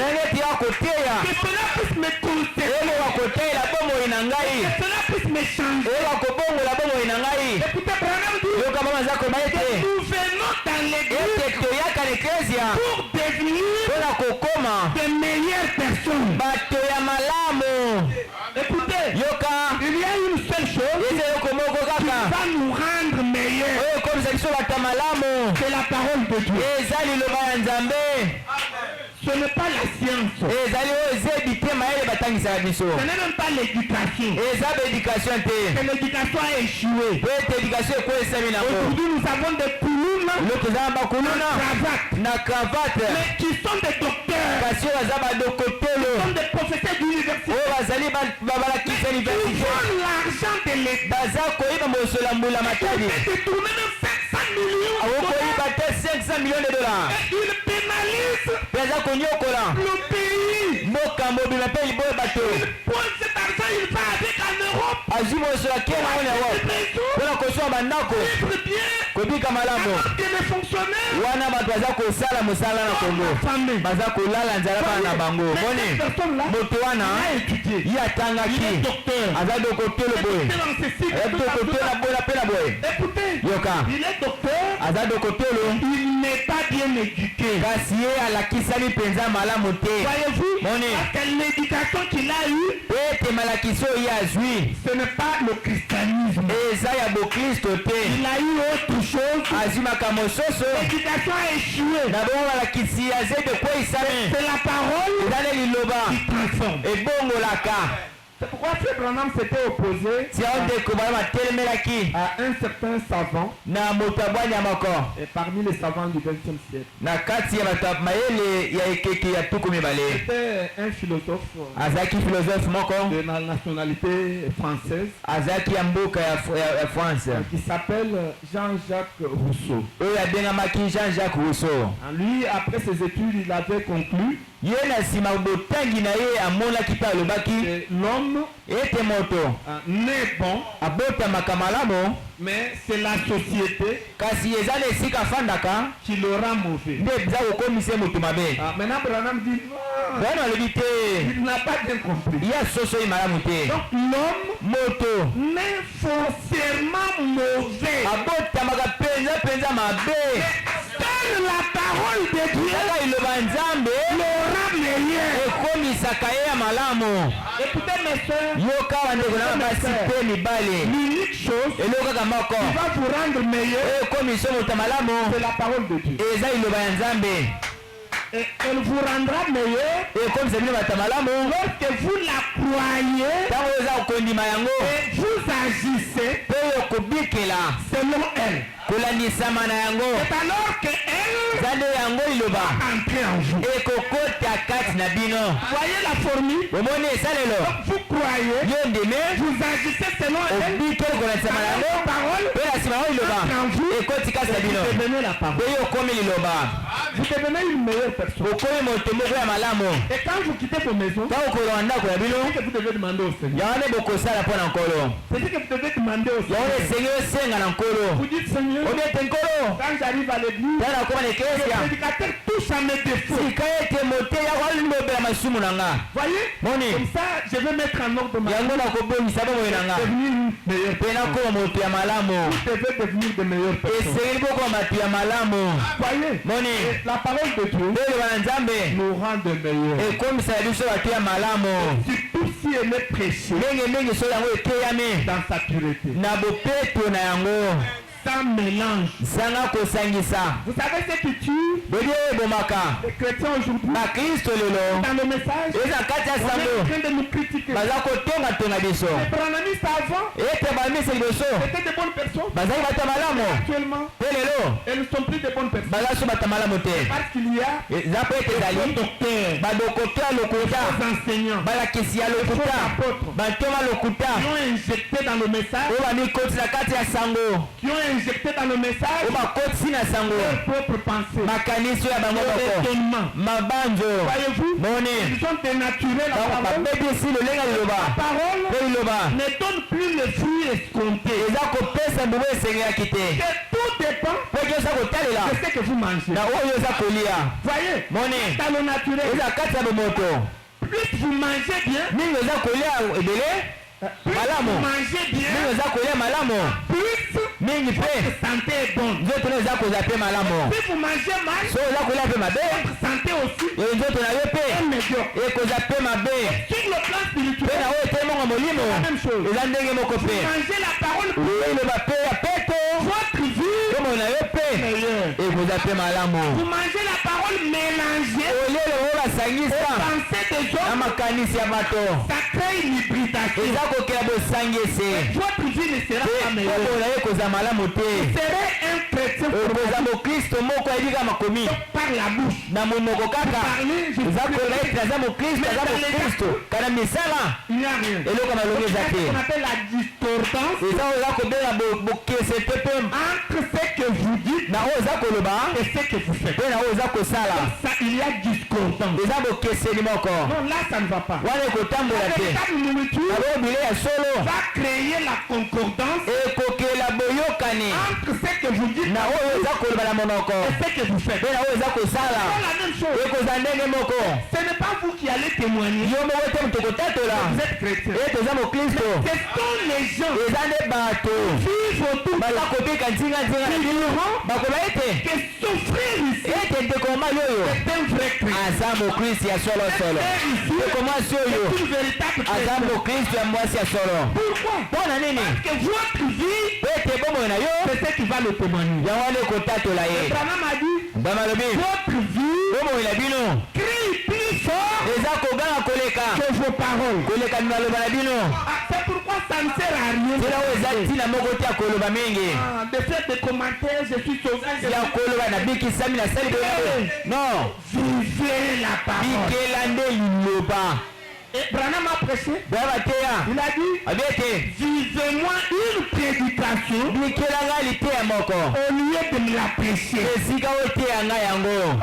que cela puisse me concerner, que cela puisse me changer. Écoutez, Branham dit, nous venons dans l'église pour devenir de meilleures personnes. Écoutez, il y a une seule chose qui va nous rendre meilleurs. C'est la parole de Dieu. Ce n'est pas la science. Ce n'est même pas l'éducation. Que l'éducation a échoué. Aujourd'hui nous avons des koulouna, cravates, mais qui sont des docteurs, qui sont des professeurs d'université, qui volent l'argent de l'État, qui détourner même 500 millions de dollars. Et ils pénalisent le pays. Il prend cet argent, il va avec en Europe. Alors que les fonctionnaires écoutez, il est docteur, il n'est pas bien éduqué. Voyez-vous, parce que l'éducation qu'il a eue, ce n'est pas le christianisme. Il a eu autre chose. L'éducation a échoué. C'est la parole qui transforme. C'est pourquoi Frère Branham s'était opposé à un certain savant, et parmi les savants du XXe siècle. C'était un philosophe de la nationalité française qui s'appelle Jean-Jacques Rousseau. Lui, après ses études, il avait conclu l'homme n'est bon, mais c'est la société qui le rend mauvais. Maintenant Branham dit il n'a pas bien compris. Donc l'homme n'est forcément mauvais mabe. Seule la parole de Dieu l'aura meilleur. Écoutez mes soeurs, l'unique chose qui va vous rendre meilleur, c'est la parole de Dieu. Et elle vous rendra meilleur lorsque vous la croyez et vous agissez selon elle. C'est alors que elle va entrer en vous. Voyez la formule? Vous croyez, vous agissez selon elle, la parole entre en vous, et vous devenez la parole. Vous devenez une meilleure personne. Et quand vous quittez vos maisons, c'est ce que vous devez demander au Seigneur. C'est ce que vous devez demander au Seigneur. Vous dites, Seigneur, quand j'arrive à l'église, le prédicateur touche à mes défauts. Voyez, comme ça, je vais mettre en ordre ma vie. Devenir une meilleure personne. Vous devez devenir de meilleures personnes. Voyez, la parole de Dieu nous rend de meilleurs. Surtout si elle est prêchée dans sa pureté. Sans mélange. Vous savez ce qui tue les chrétiens aujourd'hui? Dans le message, on est en train de nous critiquer. Les brananistes avant, c'était de bonnes personnes. Actuellement, elles ne sont plus de bonnes personnes. Parce qu'il y a des docteurs, des enseignants, des apôtres qui ont injecté dans le message, injecté dans le message leur propre pensée, leur étonnement. Voyez-vous, ils ont dénaturé la parole. La parole ne donne plus le fruit escompté. Que tout dépend de ce que vous mangez. Voyez, dans le naturel, plus vous mangez bien, plus vous mangez bien, plus votre santé est bonne. Si vous mangez mal, votre santé aussi est médiocre. Sur le plan spirituel, c'est la même chose. Vous mangez la parole, votre vie est meilleure. Vous mangez la parole mélangée aux pensées des hommes, ça crée une hybridation. Votre vie ne sera pas meilleure. Vous serez un chrétien par la bouche. Vous parlez, il n'y a rien. C'est ce qu'on appelle la discordance entre ce que vous dites et ce que vous faites. Ça, il y a discordance. Non, là ça ne va pas. La véritable nourriture va créer la concordance entre ce que vous dites et ce que vous faites. C'est la même chose. Ce n'est pas vous qui allez témoigner. Vous êtes chrétien. Ce sont les gens qui vivent autour de que souffrir ici, c'est un vrai chrétien. C'est une véritable chrétienne. Pourquoi? Parce que votre vie, c'est ce qui va le témoigner. Abraham a dit, votre vie crie plus fort que vos paroles. C'est pourquoi ça ne sert à rien de faire des commentaires, je suis sauvé. Non, vivez la parole. Et Branham a prêché. Il a dit, vivez-moi une prédication au lieu de me la prêcher.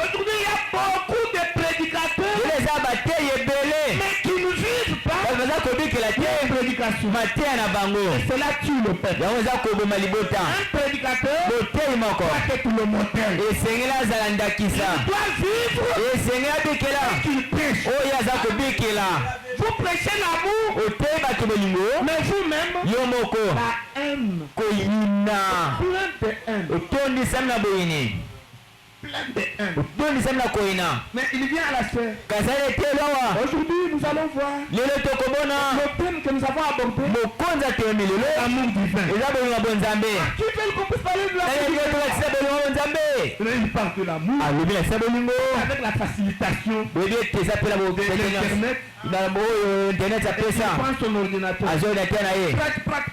Aujourd'hui, il y a beaucoup de prédicateurs mais qui ne vivent pas la prédication. Et cela tue le peuple. Un prédicateur doit être le modèle. Il doit vivre qu'il prêche. Vous prêchez l'amour, mais vous-même, la haine. Plein de haine. Plein de haine. Mais il vient à la chair. Aujourd'hui, nous allons voir le thème que nous avons abordé. L'amour divin. Qui veut qu'on puisse parler de l'amour? Il parle de l'amour avec la facilitation de l'Internet. Il prend son ordinateur. Prac.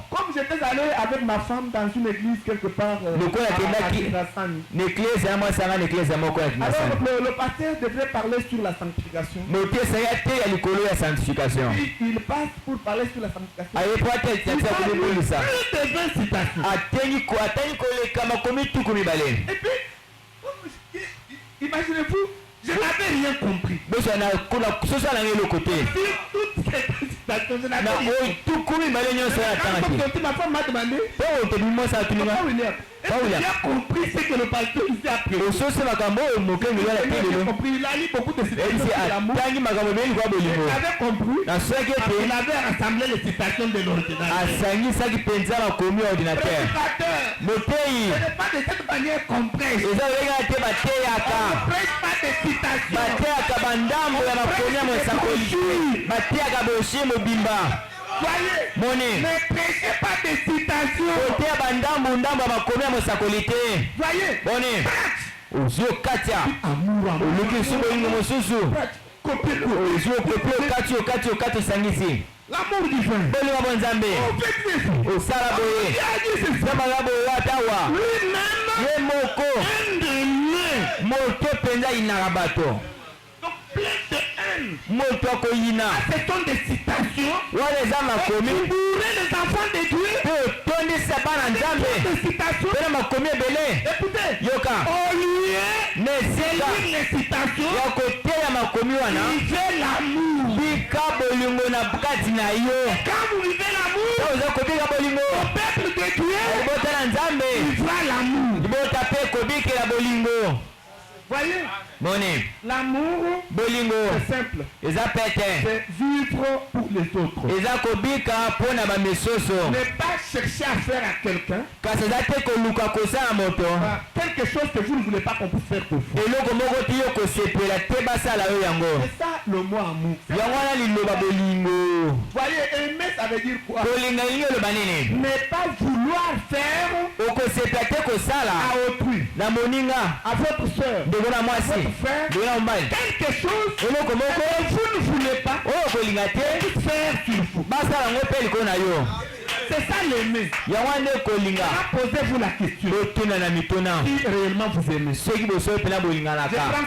Comme j'étais allé avec ma femme dans une église quelque part alors le pasteur devrait parler sur la sanctification. Il passe pour parler sur la sanctification. Et puis, imaginez-vous, je n'avais rien compris. Toute cette citation, je n'avais rien compris. Ma femme m'a demandé, est-ce que tu as compris ce que le pasteur disait après? Il a lu beaucoup de citations sur l'amour. Il avait compris. Il avait rassemblé les citations de l'ordinateur. Ce n'est pas de cette manière qu'on prêche. On ne prêche pas des citations. Voyez, ne prêchez pas des citations. Voyez, l'amour divin. Ce sont des citations pour les enfants de Dieu. Des citations. Écoutez, au lieu de lire les citations, il fait l'amour. Et quand vous vivez l'amour, au peuple de Dieu, il voit l'amour. Voyez, l'amour, c'est simple. C'est vivre pour les autres. Ne pas chercher à faire à quelqu'un quelque chose que vous ne voulez pas qu'on puisse faire pour vous. C'est ça le mot amour. Voyez, aimer, ça veut dire quoi? Ne pas vouloir faire à autrui, à votre soeur, quelque chose que vous ne voulez pas faire sur vous. C'est ça l'aimer. Posez-vous la question. Qui réellement vous aimez? Je prends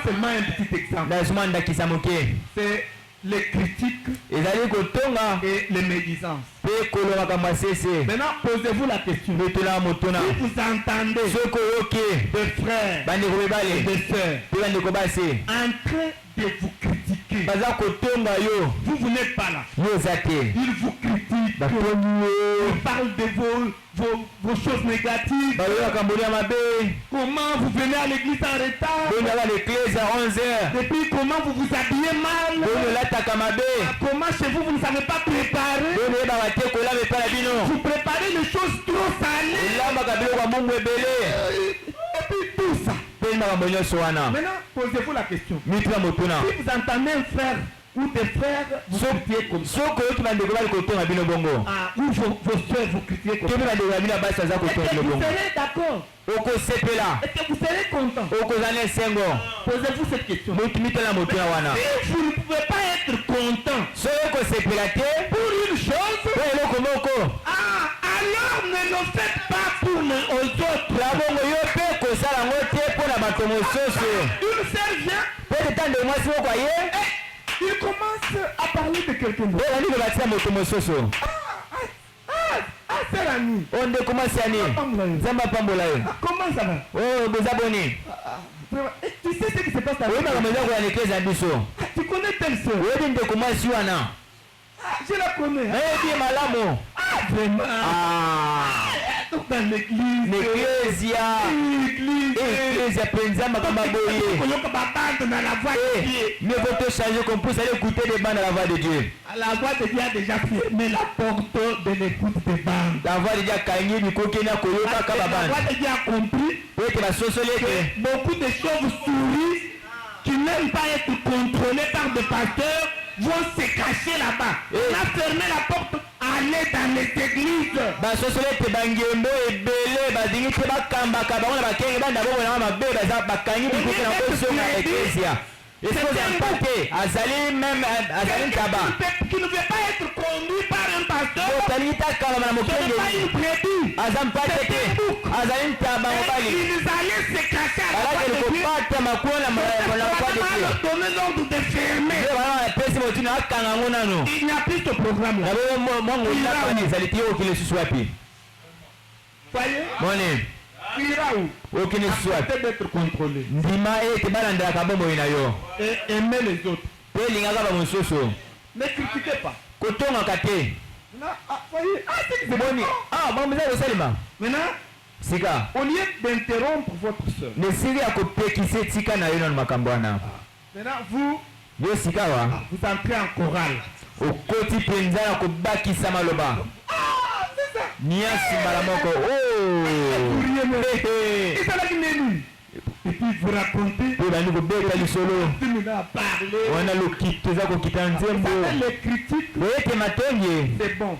seulement un petit exemple. C'est les critiques et les médisances. Maintenant, posez-vous la question. Si vous entendez des frères et des sœurs en train de vous critiquer, vous n'êtes pas là. Ils vous critiquent. Ils parlent de vos choses négatives. Comment vous venez à l'église en retard. Depuis comment vous vous habillez mal. Comment chez vous vous ne savez pas préparer. Vous préparez les choses trop salées. Et puis tout ça. Maintenant, posez-vous la question. Si vous entendez un frère ou des frères vous critiquer comme ça, ou vos soeurs vous critiquer comme ça, est-ce que vous serez d'accord? Est-ce que vous serez content? Posez-vous cette question. Si vous ne pouvez pas être content pour une chose, alors ne le faites pas pour aux autres. Une sœur vient, il commence à parler de quelqu'un d'autre. Sœur Annie. Comment ça va? Tu sais ce qui se passe dans l'église? Tu connais telle sœur? Je la connais. Vraiment? dans l'église. L'église penza makamba boye. Mais votre changer qu'on puisse aller écouter des bandes à la voix de Dieu. La voix de Dieu a déjà fermé la porte de l'écoute des bandes. La voix de Dieu a cagné du coquin à Koyoka Kababand. La voix de Dieu a compris que beaucoup de chauves-souris qui n'aiment pas être contrôlées par des pasteurs vont se cacher là-bas. On a fermé la porte. Allez dans les églises. Basosole te bangembo ebele badingi te bakamba kabona bakenge banda bo na mabe baza bakangi bikuke na koso na ecclesia. Est-ce que vous impactez Azali même Azali Kaba qui ne veut pas être conduit par un pasteur. Ce n'est pas une brebis. Azali Kaba mobali. Ils allaient se cacher à la porte de Dieu. Donner l'ordre de fermer. Il n'y a plus de programme là. Voyez? Il ira où? Aucune soit d'être contrôlé. Et aimer les autres. Ne critiquez pas. Maintenant, au lieu d'interrompre votre soeur, maintenant vous entrez en chorale. Et puis vous racontez. On a les critiques. C'est bon.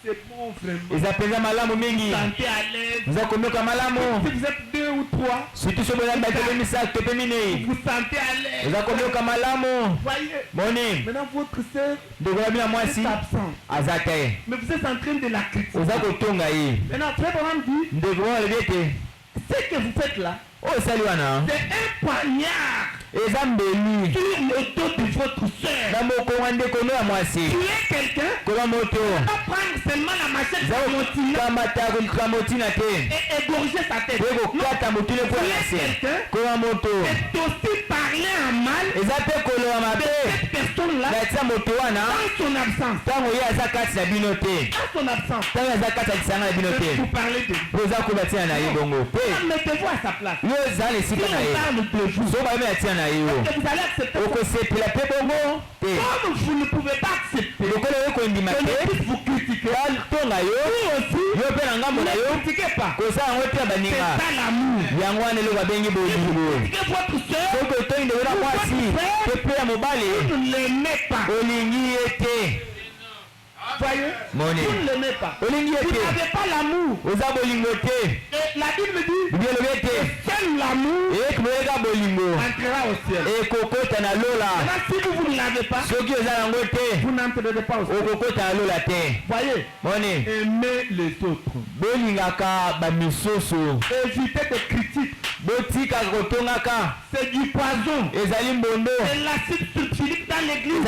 C'est bon vraiment. Sentez à l'aise. Si vous êtes 2 ou 3. Vous sentez à l'aise. Voyez. Maintenant votre sœur est absente. Mais vous êtes en train de la critiquer. Maintenant Frère Branham dit, ce que vous faites là, c'est un poignard sur le dos de votre soeur. Tuer quelqu'un, pas prendre seulement la machette et égorger sa tête. Tuer quelqu'un, c'est aussi parler en mal de cette personne-là dans son absence. En son absence. Vous parlez de vous. Mettez-vous à sa place. Si on parle de vous, vous allez accepter. Comme vous ne pouvez pas accepter, vous critiquez. Vous aussi, ne critiquez pas. C'est ça l'amour. Critiquez votre soeur. Vous ne l'aimez pas. Voyez, vous ne l'aimez pas. Vous n'avez pas l'amour. Et la Bible dit, seul l'amour entrera au ciel. Maintenant, si vous ne l'avez pas, vous n'entrerez pas au ciel. Voyez, aimez les autres. Évitez des critiques. C'est du poison. C'est l'acide sulfurique dans l'église.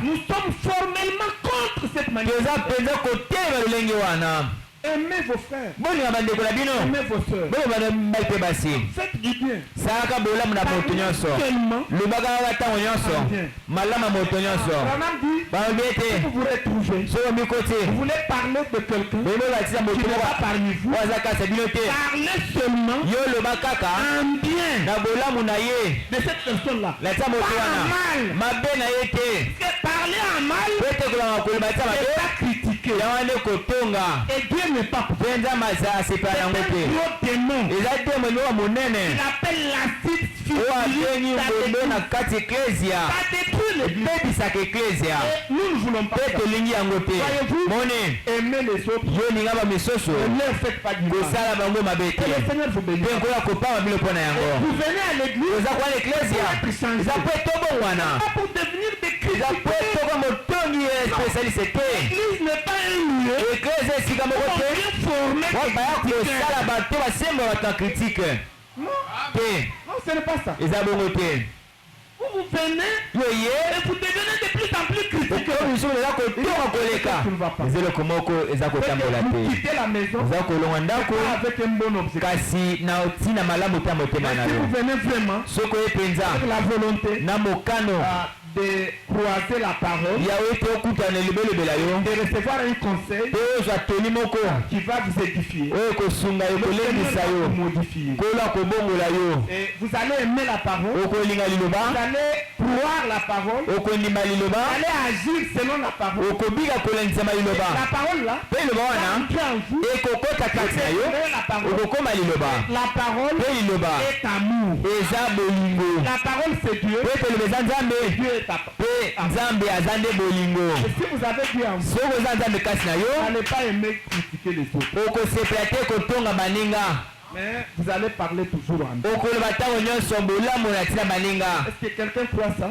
Nous sommes formellement contre cette manière. Aimez vos frères. Aimez vos soeurs. Faites du bien. Seulement. Vous vous retrouvez. Vous voulez parler de quelqu'un qui n'est pas parmi vous. Parlez seulement en bien de cette personne-là. Pas en mal. Parler en mal, c'est pas critiquer. Et Dieu n'est pas pour c'est un gros démon. Il appelle l'acide sulfurique. Ça détruit l'église. Et nous ne voulons pas ça. Voyez-vous, aimez les autres. Ne leur faites pas du mal. Que le Seigneur vous bénisse. Vous venez à l'église pour être changé. Pas pour devenir des critiques. L'église n'est pas un lieu non, ce n'est pas ça. Vous venez et vous devenez de plus en plus critique. Vous quittez la maison avec un bon objectif. Si vous venez vraiment avec la volonté de croiser la parole, de recevoir un conseil qui va vous édifier. Le Seigneur va vous modifier. Et vous allez aimer la parole, vous allez croire la parole, vous allez agir selon la parole. Et la parole là, la parole est amour. La parole c'est Dieu. Dieu est papa. Et si vous avez Dieu en vous, vous n'allez pas aimer critiquer les autres. Mais vous allez parler toujours en Dieu. Est-ce que quelqu'un croit ça?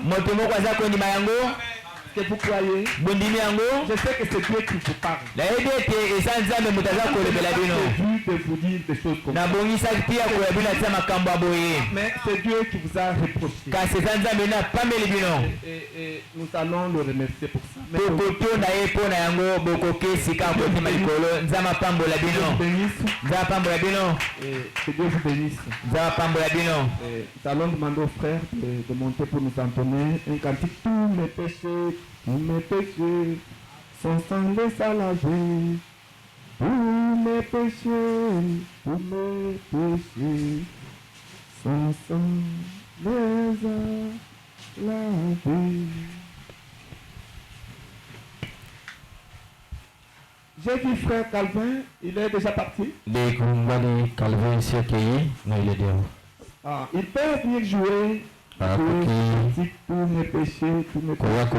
Que vous croyez? Je sais que c'est Dieu qui vous parle. De vous dire des choses comme ça. Mais c'est Dieu qui vous a reproché. Et nous allons le remercier pour ça. Que Dieu vous bénisse. Nous allons demander aux frères de monter pour nous entonner un cantique. Tous mes péchés sont sans laisse à laver. Tous mes péchés sont sans laisse à laver. J'ai vu frère Calvin, il est déjà parti. Il peut venir jouer. Tous mes péchés, tous mes péchés.